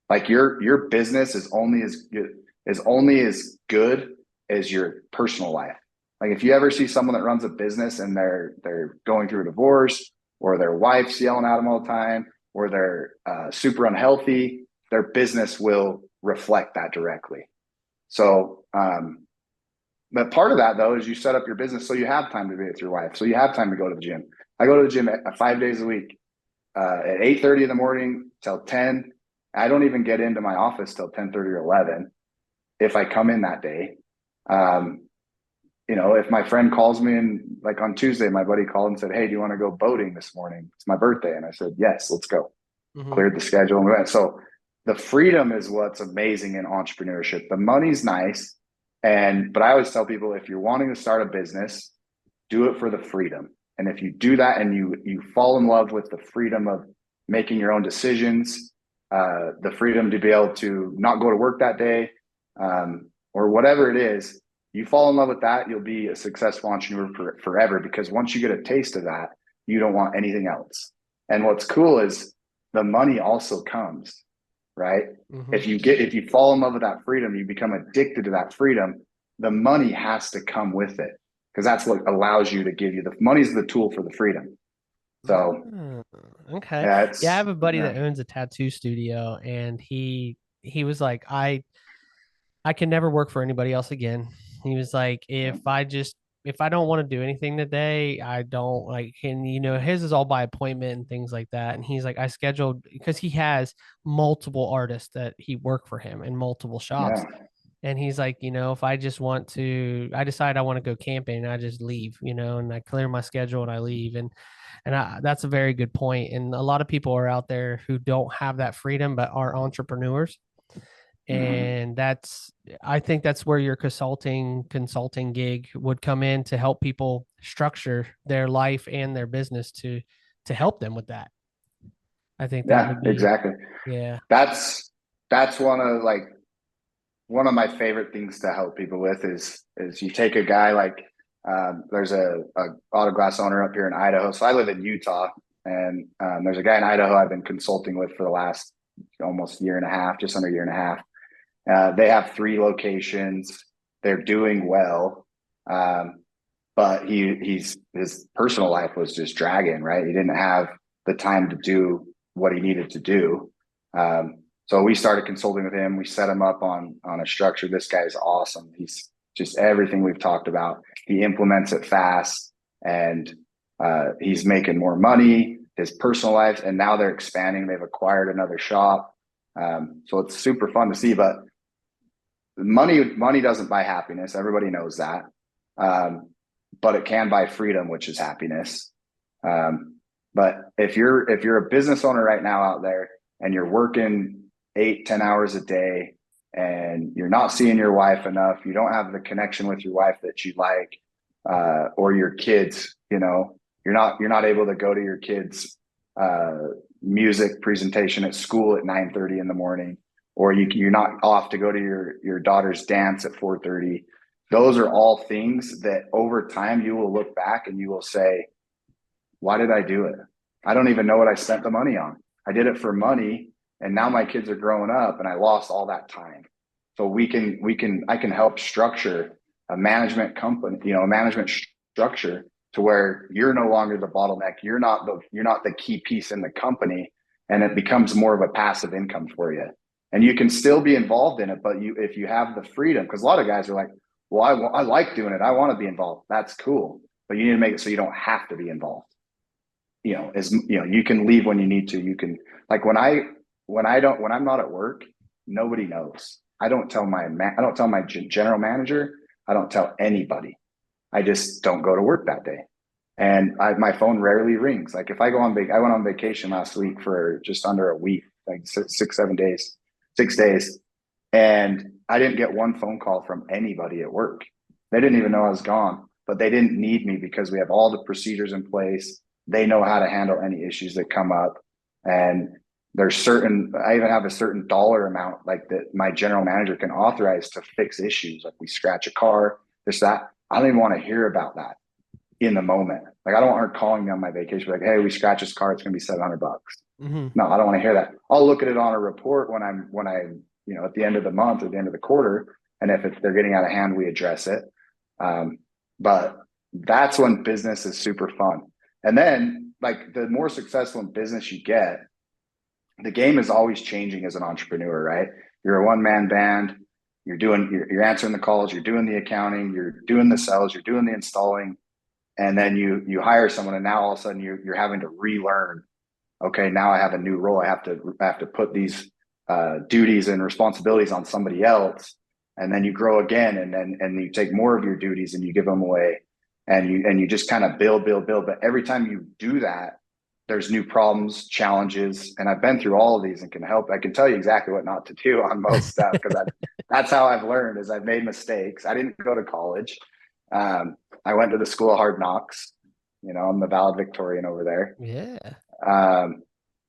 Speaker 2: Like your business is only as good as your personal life. Like if you ever see someone that runs a business and they're going through a divorce, or their wife's yelling at them all the time, or they're super unhealthy, their business will reflect that directly. So, but part of that though is you set up your business so you have time to be with your wife, so you have time to go to the gym. I go to the gym 5 days a week, at 8:30 in the morning till 10. I don't even get into my office till 10:30 or 11. If I come in that day. If my friend calls me, and like on Tuesday, my buddy called and said, hey, do you want to go boating this morning? It's my birthday. And I said, yes, let's go. Cleared the schedule and we went. So the freedom is what's amazing in entrepreneurship. The money's nice. But I always tell people, if you're wanting to start a business, do it for the freedom. And if you do that and you fall in love with the freedom of making your own decisions, the freedom to be able to not go to work that day, or whatever it is, you fall in love with that, you'll be a successful entrepreneur forever, because once you get a taste of that, you don't want anything else. And what's cool is the money also comes, right? If you fall in love with that freedom, you become addicted to that freedom, the money has to come with it, because that's what allows you to give you the money's the tool for the freedom. So
Speaker 1: okay.
Speaker 2: Yeah,
Speaker 1: I have a buddy that owns a tattoo studio, and he was like, I can never work for anybody else again. He was like, if I don't want to do anything today, I don't like, and his is all by appointment and things like that. And he's like, I scheduled, because he has multiple artists that he work for him in multiple shops.
Speaker 2: Yeah.
Speaker 1: And he's like, if I decide I want to go camping, I just leave, and I clear my schedule and I leave. And that's a very good point. And a lot of people are out there who don't have that freedom, but are entrepreneurs. And I think that's where your consulting gig would come in, to help people structure their life and their business to help them with that. I think that would be
Speaker 2: exactly.
Speaker 1: Yeah.
Speaker 2: That's one of my favorite things to help people with is you take a guy like, there's a auto glass owner up here in Idaho. So I live in Utah, and there's a guy in Idaho I've been consulting with for the last almost year and a half, just under a year and a half. They have 3 locations. They're doing well. But his personal life was just dragging, right? He didn't have the time to do what he needed to do. So we started consulting with him. We set him up on a structure. This guy's awesome. just everything we've talked about. He implements it fast, and he's making more money, his personal life, and now they're expanding. They've acquired another shop. So it's super fun to see, but money doesn't buy happiness. Everybody knows that. But it can buy freedom, which is happiness. But if you're a business owner right now out there and you're working 8-10 hours a day and you're not seeing your wife enough, you don't have the connection with your wife that you like, or your kids, you're not able to go to your kids' music presentation at school at 9:30 in the morning, or you're not off to go to your daughter's dance at 4:30. Those are all things that over time you will look back and you will say, why did I do it? I don't even know what I spent the money on. I did it for money, and now my kids are growing up and I lost all that time. So I can help structure a management company, a management structure to where you're no longer the bottleneck. You're not the key piece in the company, and it becomes more of a passive income for you. And you can still be involved in it, but if you have the freedom, because a lot of guys are like, well, I like doing it. I want to be involved. That's cool. But you need to make it so you don't have to be involved. You can leave when you need to. You can, like, when I'm not at work, nobody knows. I don't tell my general manager. I don't tell anybody. I just don't go to work that day. And my phone rarely rings. Like if I went on vacation last week for just under a week, like 6 days. And I didn't get one phone call from anybody at work. They didn't even know I was gone, but they didn't need me because we have all the procedures in place. They know how to handle any issues that come up. And I even have a certain dollar amount like that my general manager can authorize to fix issues. Like we scratch a car, this, that. I don't even want to hear about that in the moment. Like I don't want her calling me on my vacation, like, hey, we scratched this car. It's going to be $700. Mm-hmm. No, I don't want to hear that. I'll look at it on a report when I at the end of the month or the end of the quarter. And if they're getting out of hand, we address it. But that's when business is super fun. And then like the more successful in business you get, the game is always changing as an entrepreneur, right? You're a one-man band. You're answering the calls, you're doing the accounting, you're doing the sales, you're doing the installing. And then you hire someone, and now all of a sudden you're having to relearn. Okay, now I have a new role. I have to put these duties and responsibilities on somebody else. And then you grow again, and you take more of your duties and you give them away, and you just kind of build. But every time you do that, there's new problems, challenges, and I've been through all of these and can help. I can tell you exactly what not to do on most stuff because that's how I've learned. Is I've made mistakes. I didn't go to college. I went to the School of Hard Knocks. I'm the valedictorian over there.
Speaker 1: Yeah.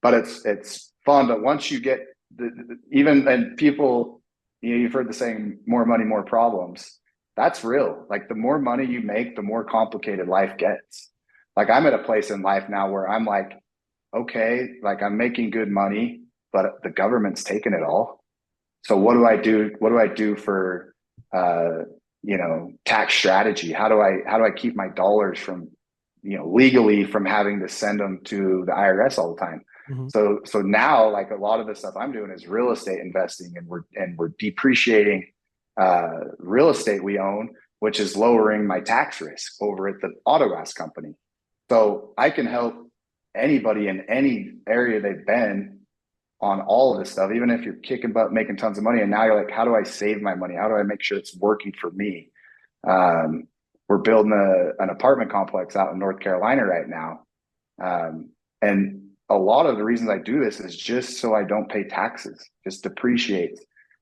Speaker 2: But it's fun. But once you get and people, you've heard the saying, more money, more problems. That's real. Like the more money you make, the more complicated life gets. Like I'm at a place in life now where I'm like, okay, like I'm making good money, but the government's taking it all. So what do I do? What do I do for, tax strategy? How do I keep my dollars from, legally from having to send them to the IRS all the time? Mm-hmm. So now, like a lot of the stuff I'm doing is real estate investing, and we're depreciating real estate we own, which is lowering my tax risk over at the auto gas company. So I can help anybody in any area they've been on all of this stuff, even if you're kicking butt, making tons of money. And now you're like, how do I save my money? How do I make sure it's working for me? We're building an apartment complex out in North Carolina right now. And a lot of the reasons I do this is just so I don't pay taxes, just depreciate.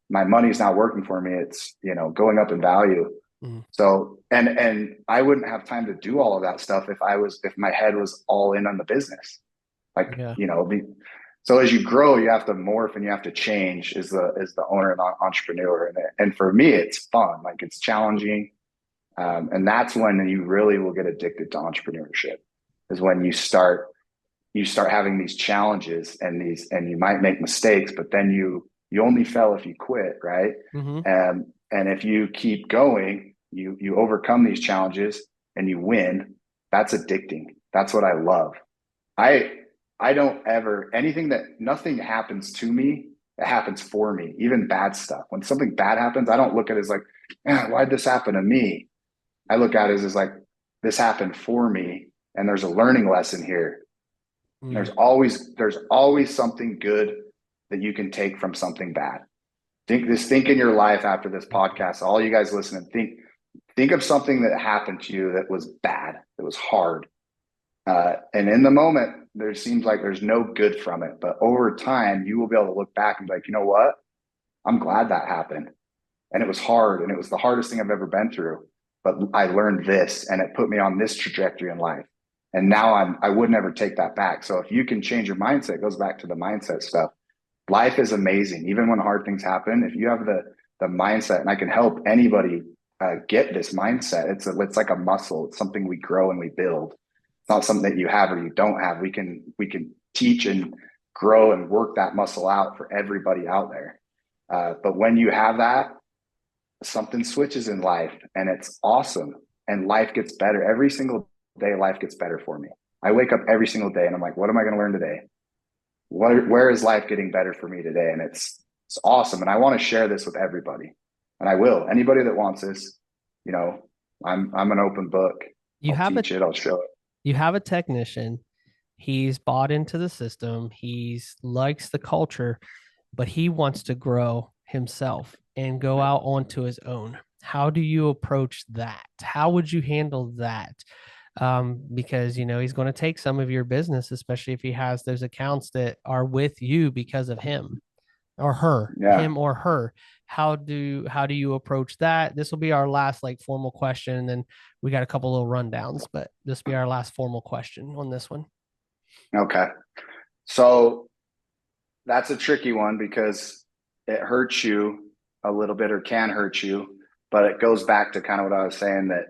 Speaker 2: My money's not working for me. It's, going up in value. Mm. So, and I wouldn't have time to do all of that stuff if my head was all in on the business. Like, yeah. So as you grow, you have to morph and you have to change as the owner and entrepreneur. And for me, it's fun. Like it's challenging. And that's when you really will get addicted to entrepreneurship, is when you start having these challenges and you might make mistakes, but then you only fail if you quit. Right. Mm-hmm. And if you keep going, you overcome these challenges and you win. That's addicting. That's what I love. I don't ever, nothing happens to me it happens for me, even bad stuff. When something bad happens, I don't look at it as like, why'd this happen to me? I look at it as like, this happened for me. And there's a learning lesson here.
Speaker 1: Mm.
Speaker 2: There's always something good that you can take from something bad. Think in your life after this podcast, all you guys listening, think of something that happened to you that was bad, that was hard. And in the moment, there seems like there's no good from it. But over time, you will be able to look back and be like, you know what? I'm glad that happened. And it was hard. And it was the hardest thing I've ever been through. But I learned this and it put me on this trajectory in life. And now I would never take that back. So if you can change your mindset, it goes back to the mindset stuff. Life is amazing. Even when hard things happen, if you have the mindset, and I can help anybody get this mindset, it's like a muscle. It's something we grow and we build. It's not something that you have or you don't have. We can teach and grow and work that muscle out for everybody out there. But when you have that, something switches in life and it's awesome. And life gets better. Every single day, life gets better for me. I wake up every single day and I'm like, what am I going to learn today? Where is life getting better for me today? And it's awesome. And I want to share this with everybody. And I will. Anybody that wants this, you know, I'm an open book. I'll teach it. I'll show it.
Speaker 1: You have a technician. He's bought into the system. He's likes the culture, but he wants to grow himself and go out onto his own. How do you approach that? How would you handle that? Because he's going to take some of your business, especially if he has those accounts that are with you because of him or her, him or her. How do you approach that? This will be our last like formal question, and then we got a couple little rundowns, but this will be our last formal question on this one.
Speaker 2: Okay. So that's a tricky one because it hurts you a little bit or can hurt you, but it goes back to kind of what I was saying, that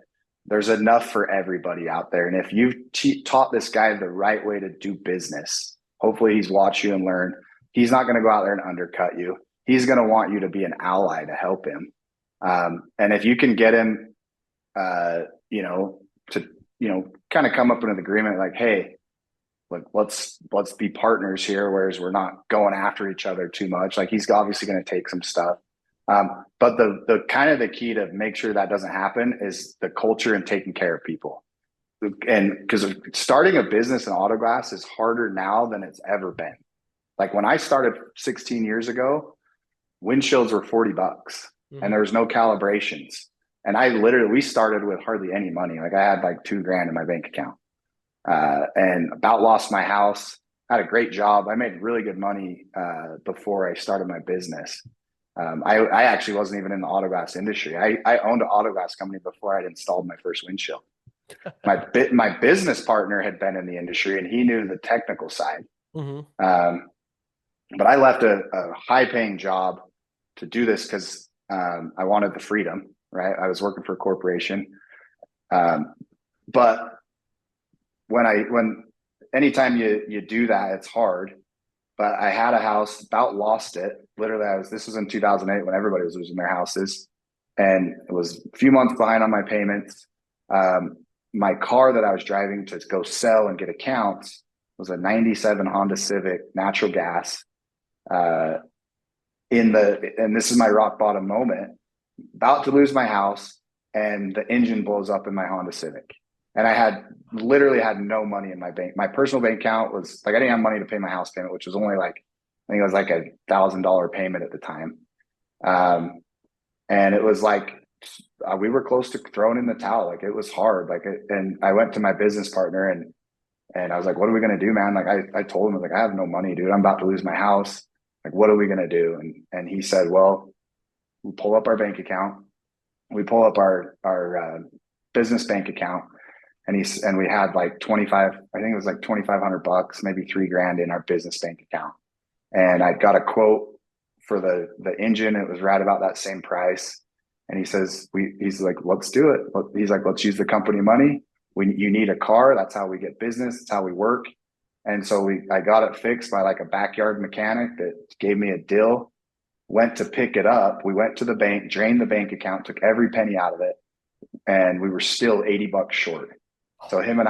Speaker 2: there's enough for everybody out there. And if you've taught this guy the right way to do business, hopefully he's watched you and learned. He's not going to go out there and undercut you. He's going to want you to be an ally to help him. And if you can get him, to kind of come up with an agreement like, hey, like let's be partners here, whereas we're not going after each other too much. Like he's obviously going to take some stuff. But the kind of the key to make sure that doesn't happen is the culture and taking care of people. And because starting a business in auto glass is harder now than it's ever been. Like when I started 16 years ago, windshields were $40 and there was no calibrations. And we started with hardly any money. Like I had like $2,000 in my bank account, and about lost my house. I had a great job. I made really good money, before I started my business. I actually wasn't even in the auto glass industry. I owned an auto glass company before I'd installed my first windshield. My business partner had been in the industry and he knew the technical side. But I left a high paying job to do this because I wanted the freedom, right? I was working for a corporation. But anytime you do that, it's hard. But I had a house, about lost it. Literally, this was in 2008 when everybody was losing their houses. And it was a few months behind on my payments. My car that I was driving to go sell and get accounts was a 97 Honda Civic, natural gas. And this is my rock bottom moment, about to lose my house and the engine blows up in my Honda Civic. And I literally had no money in my bank. My personal bank account was like, I didn't have money to pay my house payment, which was only like, I think it was like $1,000 payment at the time. And it was like, we were close to throwing in the towel. Like it was hard. And I went to my business partner and I was like, what are we going to do, man? Like I told him, like, I have no money, dude. I'm about to lose my house. Like, what are we going to do? And he said, well, we pull up our bank account. We pull up our business bank account. And we had like 25, I think it was like $2,500, maybe $3,000 in our business bank account. And I got a quote for the engine. It was right about that same price. And he's like, let's do it. He's like, let's use the company money. You need a car. That's how we get business. That's how we work. And so I got it fixed by like a backyard mechanic that gave me a deal, went to pick it up. We went to the bank, drained the bank account, took every penny out of it. And we were still $80 short. So him and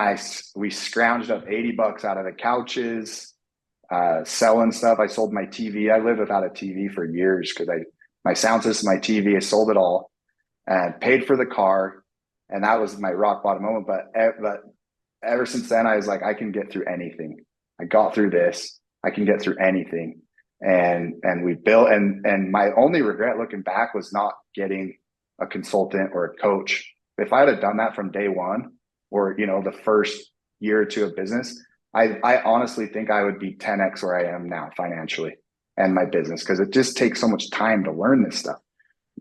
Speaker 2: we scrounged up $80 out of the couches, selling stuff. I sold my TV. I lived without a TV for years because my sound system, my TV, I sold it all and paid for the car. And that was my rock bottom moment. But ever since then, I was like, I can get through anything. I got through this. I can get through anything. And we built, and my only regret looking back was not getting a consultant or a coach. If I had done that from day one, or, you know, the first year or two of business, I honestly think I would be 10x where I am now financially and my business, because it just takes so much time to learn this stuff,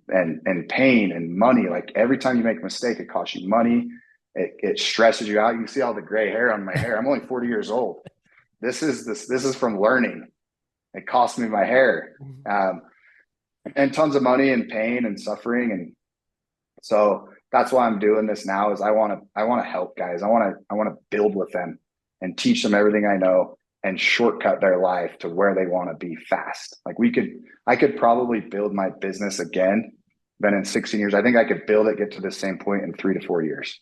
Speaker 2: and pain and money. Like every time you make a mistake, it costs you money. It stresses you out. You can see all the gray hair on my hair. I'm only 40 years old. This is from learning. It cost me my hair, and tons of money and pain and suffering. And so that's why I'm doing this now, is I want to help guys. I want to build with them and teach them everything I know and shortcut their life to where they want to be fast. Like I could probably build my business again. Been in 16 years. I think I could build it, get to the same point in 3 to 4 years.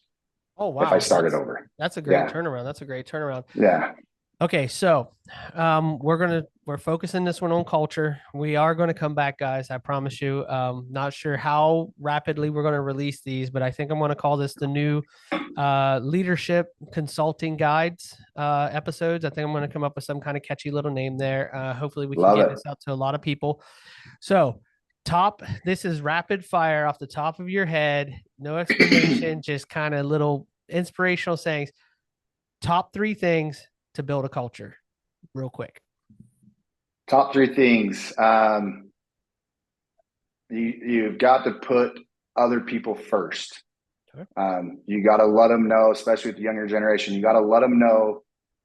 Speaker 1: Oh, wow.
Speaker 2: If I started over.
Speaker 1: That's a great turnaround. That's a great turnaround.
Speaker 2: Yeah.
Speaker 1: Okay, so we're focusing this one on culture. We are going to come back, guys. I promise you. Not sure how rapidly we're going to release these, but I think I'm going to call this the new leadership consulting guides episodes. I think I'm going to come up with some kind of catchy little name there. Hopefully we can get this out to a lot of people. So this is rapid fire off the top of your head, no explanation, just kind of little inspirational sayings. Top 3 things to build a culture, real quick.
Speaker 2: Top 3 things. You've got to put other people first. Okay. You got to let them know, especially with the younger generation, you got to let them know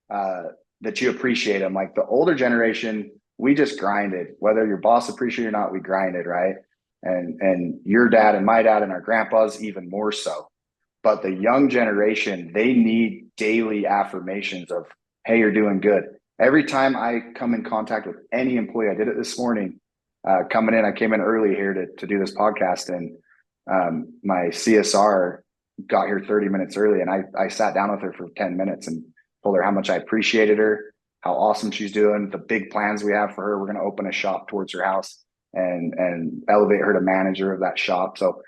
Speaker 2: that you appreciate them. Like the older generation, we just grinded. Whether your boss appreciated it or not, we grinded, right? And your dad and my dad and our grandpas even more so. But the young generation, they need daily affirmations of, hey, you're doing good. Every time I come in contact with any employee, I did it this morning, I came in early here to do this podcast, and my CSR got here 30 minutes early, and I sat down with her for 10 minutes and told her how much I appreciated her, how awesome she's doing, the big plans we have for her. We're going to open a shop towards her house and elevate her to manager of that shop. So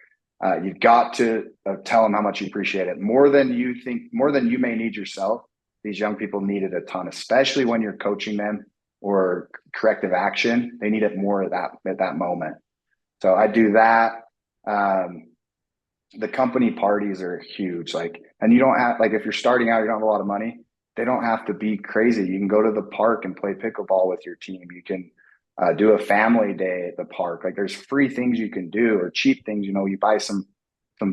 Speaker 2: you've got to tell them how much you appreciate it, more than you may need yourself. These young people need it a ton, especially when you're coaching them or corrective action. They need it more at that moment. So I do that. The company parties are huge. And you don't have, if you're starting out, you don't have a lot of money. They don't have to be crazy. You can go to the park and play pickleball with your team. You can do a family day at the park. Like there's free things you can do, or cheap things. You buy some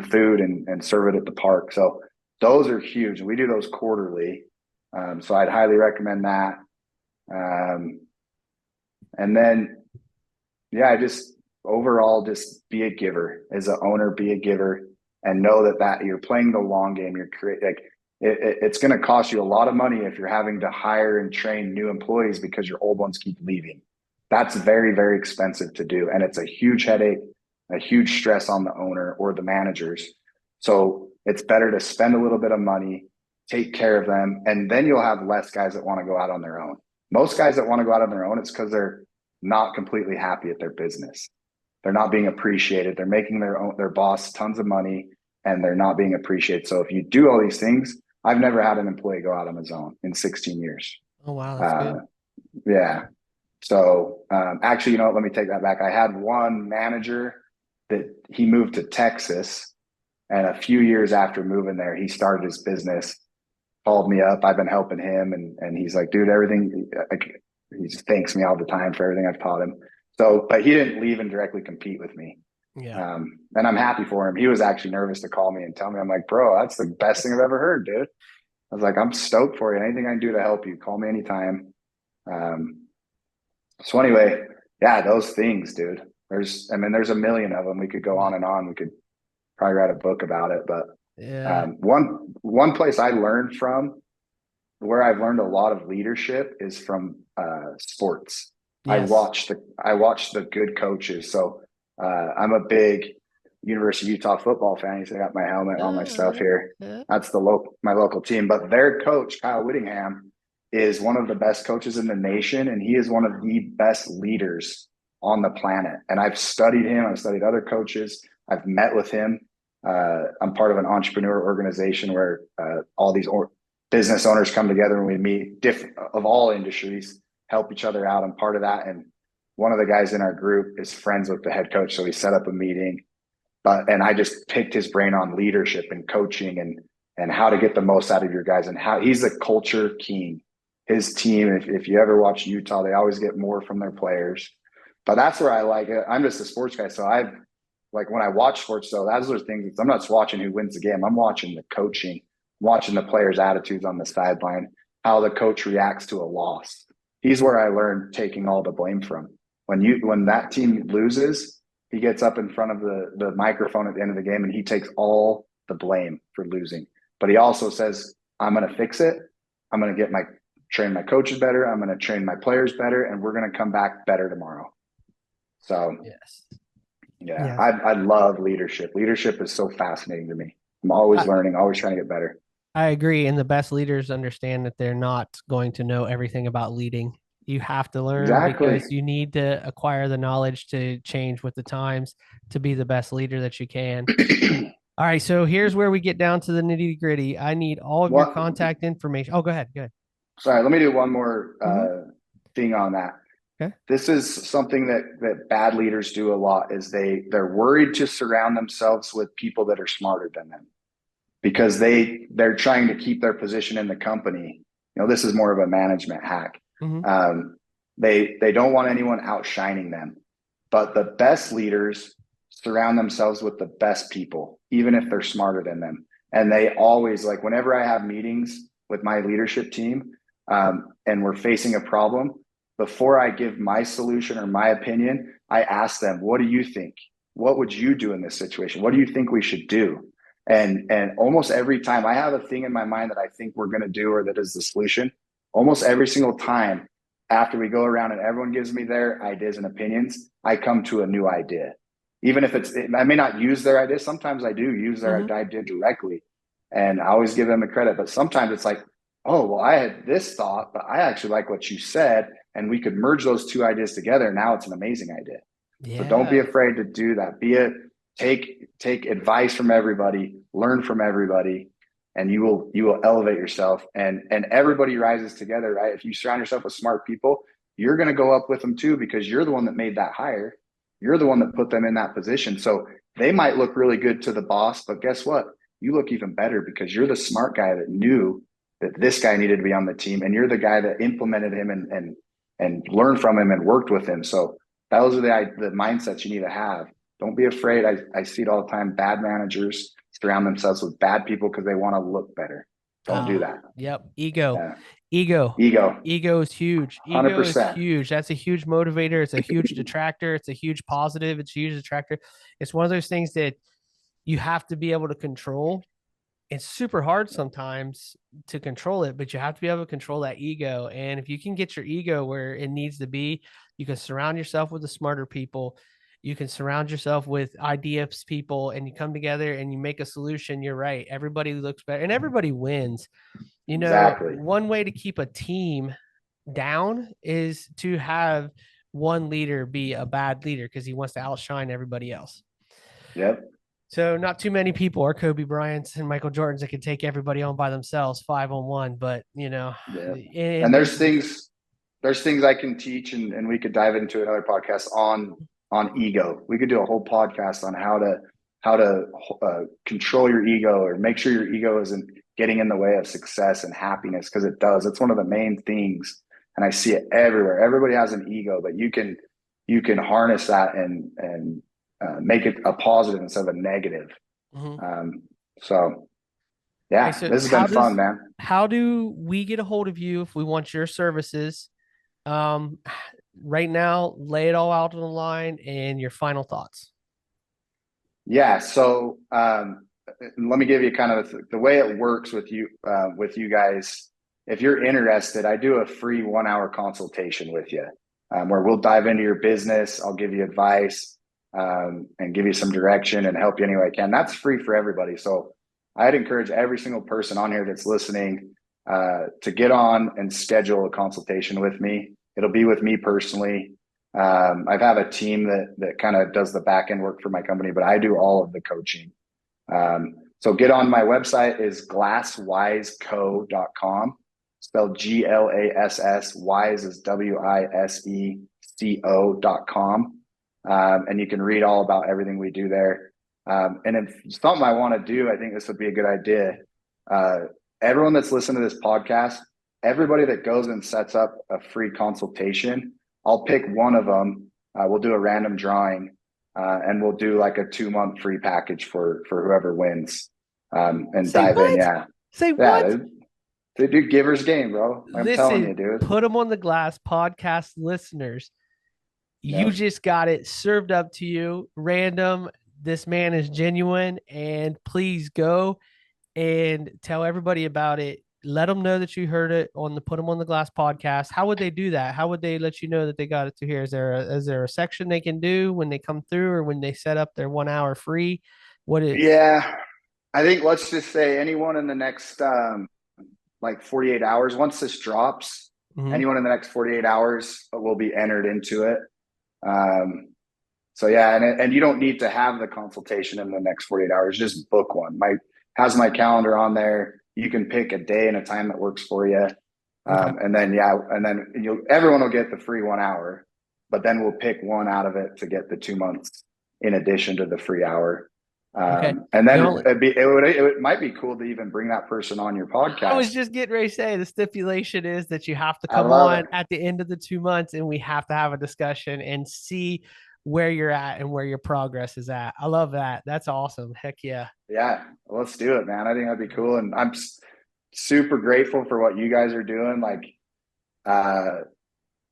Speaker 2: food and serve it at the park. So those are huge. We do those quarterly. So I'd highly recommend that. And then, just overall, just be a giver. As an owner, be a giver, and know that you're playing the long game. It's going to cost you a lot of money if you're having to hire and train new employees because your old ones keep leaving. That's very, very expensive to do. And it's a huge headache, a huge stress on the owner or the managers. So it's better to spend a little bit of money, take care of them, and then you'll have less guys that want to go out on their own. Most guys that want to go out on their own, it's because they're not completely happy at their business. They're not being appreciated. They're making their boss tons of money, and they're not being appreciated. So if you do all these things, I've never had an employee go out on his own in 16 years.
Speaker 1: Oh, wow. That's good.
Speaker 2: Yeah. So actually, let me take that back. I had one manager that he moved to Texas, and a few years after moving there, he started his business, called me up. I've been helping him, and he's like, dude, everything, he just thanks me all the time for everything I've taught him. So, but he didn't leave and directly compete with me.
Speaker 1: Yeah.
Speaker 2: And I'm happy for him. He was actually nervous to call me and tell me. I'm like, bro, that's the best thing I've ever heard, dude. I was like, I'm stoked for you. Anything I can do to help you, call me anytime. So anyway, those things, dude. There's a million of them. We could go on and on. We could probably write a book about it, but one place I learned from, where I've learned a lot of leadership, is from sports. Yes. I watched the good coaches. So I'm a big University of Utah football fan. So I got my helmet, all my stuff here. That's my local team. But their coach, Kyle Whittingham, is one of the best coaches in the nation, and he is one of the best leaders on the planet. And I've studied him. I've studied other coaches. I've met with him. I'm part of an entrepreneur organization where all these business owners come together and we meet different of all industries, help each other out. I'm part of that. And one of the guys in our group is friends with the head coach. So we set up a meeting, and I just picked his brain on leadership and coaching and how to get the most out of your guys, and how he's a culture king. His team, if you ever watch Utah, they always get more from their players. But that's where I like it. I'm just a sports guy. So I've like when I watch sports, so that's those things. I'm not just watching who wins the game. I'm watching the coaching, watching the players' attitudes on the sideline, how the coach reacts to a loss. He's where I learned taking all the blame from. When that team loses, he gets up in front of the microphone at the end of the game and he takes all the blame for losing. But he also says, I'm going to fix it. I'm going to train my coaches better. I'm going to train my players better, and we're going to come back better tomorrow. So,
Speaker 1: Yes.
Speaker 2: yeah,
Speaker 1: Yes.
Speaker 2: I love leadership. Leadership is so fascinating to me. I'm always learning, always trying to get better.
Speaker 1: I agree. And the best leaders understand that they're not going to know everything about leading. You have to learn
Speaker 2: Exactly.
Speaker 1: because you need to acquire the knowledge to change with the times to be the best leader that you can. All right. So here's where we get down to the nitty gritty. I need all of your
Speaker 2: What?
Speaker 1: contact information. Oh, go ahead. Go ahead.
Speaker 2: Sorry, let me do one more
Speaker 1: Mm-hmm.
Speaker 2: thing on that.
Speaker 1: Okay.
Speaker 2: This is something that bad leaders do a lot. Is they're worried to surround themselves with people that are smarter than them, because they're trying to keep their position in the company. This is more of a management hack.
Speaker 1: Mm-hmm.
Speaker 2: They don't want anyone outshining them, but the best leaders surround themselves with the best people, even if they're smarter than them. And they always, like, whenever I have meetings with my leadership team, and we're facing a problem, before I give my solution or my opinion, I ask them, what do you think? What would you do in this situation? What do you think we should do? And almost every time I have a thing in my mind that I think we're going to do or that is the solution, almost every single time after we go around and everyone gives me their ideas and opinions, I come to a new idea. Even if I may not use their idea. Sometimes I do use their idea directly, and I always give them the credit. But sometimes it's like, oh, well, I had this thought, but I actually like what you said, and we could merge those two ideas together. Now it's an amazing idea.
Speaker 1: Yeah.
Speaker 2: So don't be afraid to do that. Take advice from everybody, learn from everybody, and you will elevate yourself. And everybody rises together, right? If you surround yourself with smart people, you're going to go up with them too, because you're the one that made that hire. You're the one that put them in that position. So they might look really good to the boss, but guess what? You look even better because you're the smart guy that knew that this guy needed to be on the team, and you're the guy that implemented him and learned from him and worked with him. So those are the mindsets you need to have. Don't be afraid. I see it all the time. Bad managers surround themselves with bad people because they want to look better. Don't do that.
Speaker 1: Yep. Ego.
Speaker 2: Yeah.
Speaker 1: Ego.
Speaker 2: Ego.
Speaker 1: Ego is huge. Ego
Speaker 2: 100%.
Speaker 1: is huge. That's a huge motivator. It's a huge detractor. It's a huge positive. It's a huge detractor. It's one of those things that you have to be able to control. It's super hard sometimes to control it, but you have to be able to control that ego. And if you can get your ego where it needs to be, you can surround yourself with the smarter people. You can surround yourself with ideas people, and you come together and you make a solution. You're right. Everybody looks better and everybody wins.
Speaker 2: Exactly.
Speaker 1: One way to keep a team down is to have one leader be a bad leader because he wants to outshine everybody else.
Speaker 2: Yep.
Speaker 1: So not too many people are Kobe Bryants and Michael Jordans that can take everybody on by themselves 5-on-1, but
Speaker 2: yeah. And there's things I can teach, and we could dive into another podcast on ego. We could do a whole podcast on how to control your ego, or make sure your ego isn't getting in the way of success and happiness, because it does. It's one of the main things, and I see it everywhere. Everybody has an ego, but you can harness that and make it a positive instead of a negative. So yeah,
Speaker 1: so
Speaker 2: this has been fun, man.
Speaker 1: How do we get a hold of you if we want your services? Right now, lay it all out on the line and your final thoughts.
Speaker 2: Yeah. So let me give you kind of the way it works with you guys. If you're interested, I do a free 1-hour consultation with you, where we'll dive into your business. I'll give you advice, and give you some direction and help you any way I can. That's free for everybody. So I'd encourage every single person on here that's listening, to get on and schedule a consultation with me. It'll be with me personally. I have a team that kind of does the back end work for my company, but I do all of the coaching. So get on my website is glasswiseco.com, spelled GLASS, wise is WISECO.com. And you can read all about everything we do there. And if something I want to do, I think this would be a good idea. Everyone that's listening to this podcast, everybody that goes and sets up a free consultation, I'll pick one of them. We'll do a random drawing, and we'll do like a 2-month free package for whoever wins. And
Speaker 1: Say
Speaker 2: dive in.
Speaker 1: what?
Speaker 2: Yeah.
Speaker 1: Say
Speaker 2: Yeah.
Speaker 1: what?
Speaker 2: They do giver's game, bro. I'm telling you,
Speaker 1: Listen,
Speaker 2: dude.
Speaker 1: put them on the glass, podcast listeners. You
Speaker 2: Yep.
Speaker 1: just got it served up to you, random. This man is genuine, and please go and tell everybody about it. Let them know that you heard it on the Put Them on the Glass podcast. How would they do that? How would they let you know that they got it to here? Is there a section they can do when they come through, or when they set up their 1 hour free? What it?
Speaker 2: Yeah. I think let's just say anyone in the next like 48 hours, once this drops,
Speaker 1: Mhm.
Speaker 2: anyone in the next 48 hours will be entered into it. So yeah, and you don't need to have the consultation in the next 48 hours. Just book one. Has my calendar on there. You can pick a day and a time that works for you.
Speaker 1: Okay.
Speaker 2: And then everyone will get the free 1 hour, but then we'll pick one out of it to get the 2 months in addition to the free hour.
Speaker 1: Okay.
Speaker 2: And
Speaker 1: The
Speaker 2: then
Speaker 1: only,
Speaker 2: it might be cool to even bring that person on your
Speaker 1: I was
Speaker 2: podcast.
Speaker 1: just getting ready to say the stipulation is that you have to
Speaker 2: I
Speaker 1: come
Speaker 2: love
Speaker 1: on
Speaker 2: it.
Speaker 1: at the end of the 2 months, and we have to have a discussion and see where you're at and where your progress is at. I love that. That's awesome. Heck yeah.
Speaker 2: Yeah, let's do it, man. I think that'd be cool. And I'm super grateful for what you guys are doing. Like, the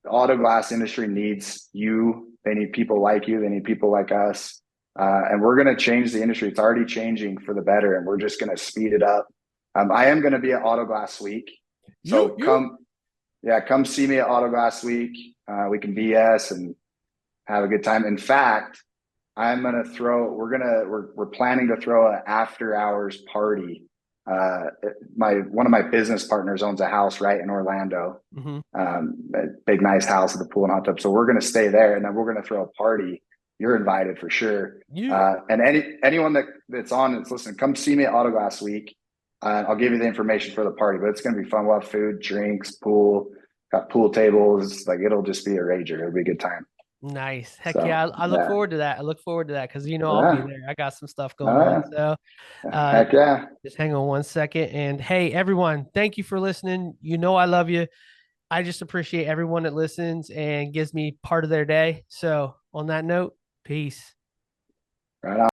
Speaker 2: auto glass industry needs you. They need people like you. They need people like us. And we're going to change the industry. It's already changing for the better, and we're just going to speed it up. I am going to be at Auto Glass Week. So
Speaker 1: You.
Speaker 2: come see me at Auto Glass Week. We can BS and have a good time. In fact, we're planning to throw an after hours party. One of my business partners owns a house right in Orlando,
Speaker 1: Mhm.
Speaker 2: a big nice house with a pool and hot tub. So we're going to stay there, and then we're going to throw a party. You're invited for sure.
Speaker 1: You.
Speaker 2: And anyone that's on that's listening, come see me at Auto Glass Week. I'll give you the information for the party, but it's going to be fun. We'll have food, drinks, pool, got pool tables. Like, it'll just be a rager. It'll be a good time.
Speaker 1: Nice. Heck
Speaker 2: So
Speaker 1: yeah. I look
Speaker 2: yeah,
Speaker 1: forward to that. I look forward to that because, I'll be
Speaker 2: yeah,
Speaker 1: there. I got some stuff going on.
Speaker 2: uh,
Speaker 1: So, uh,
Speaker 2: heck yeah.
Speaker 1: just hang on 1 second. And hey, everyone, thank you for listening. I love you. I just appreciate everyone that listens and gives me part of their day. So, on that note, peace.
Speaker 2: Right on.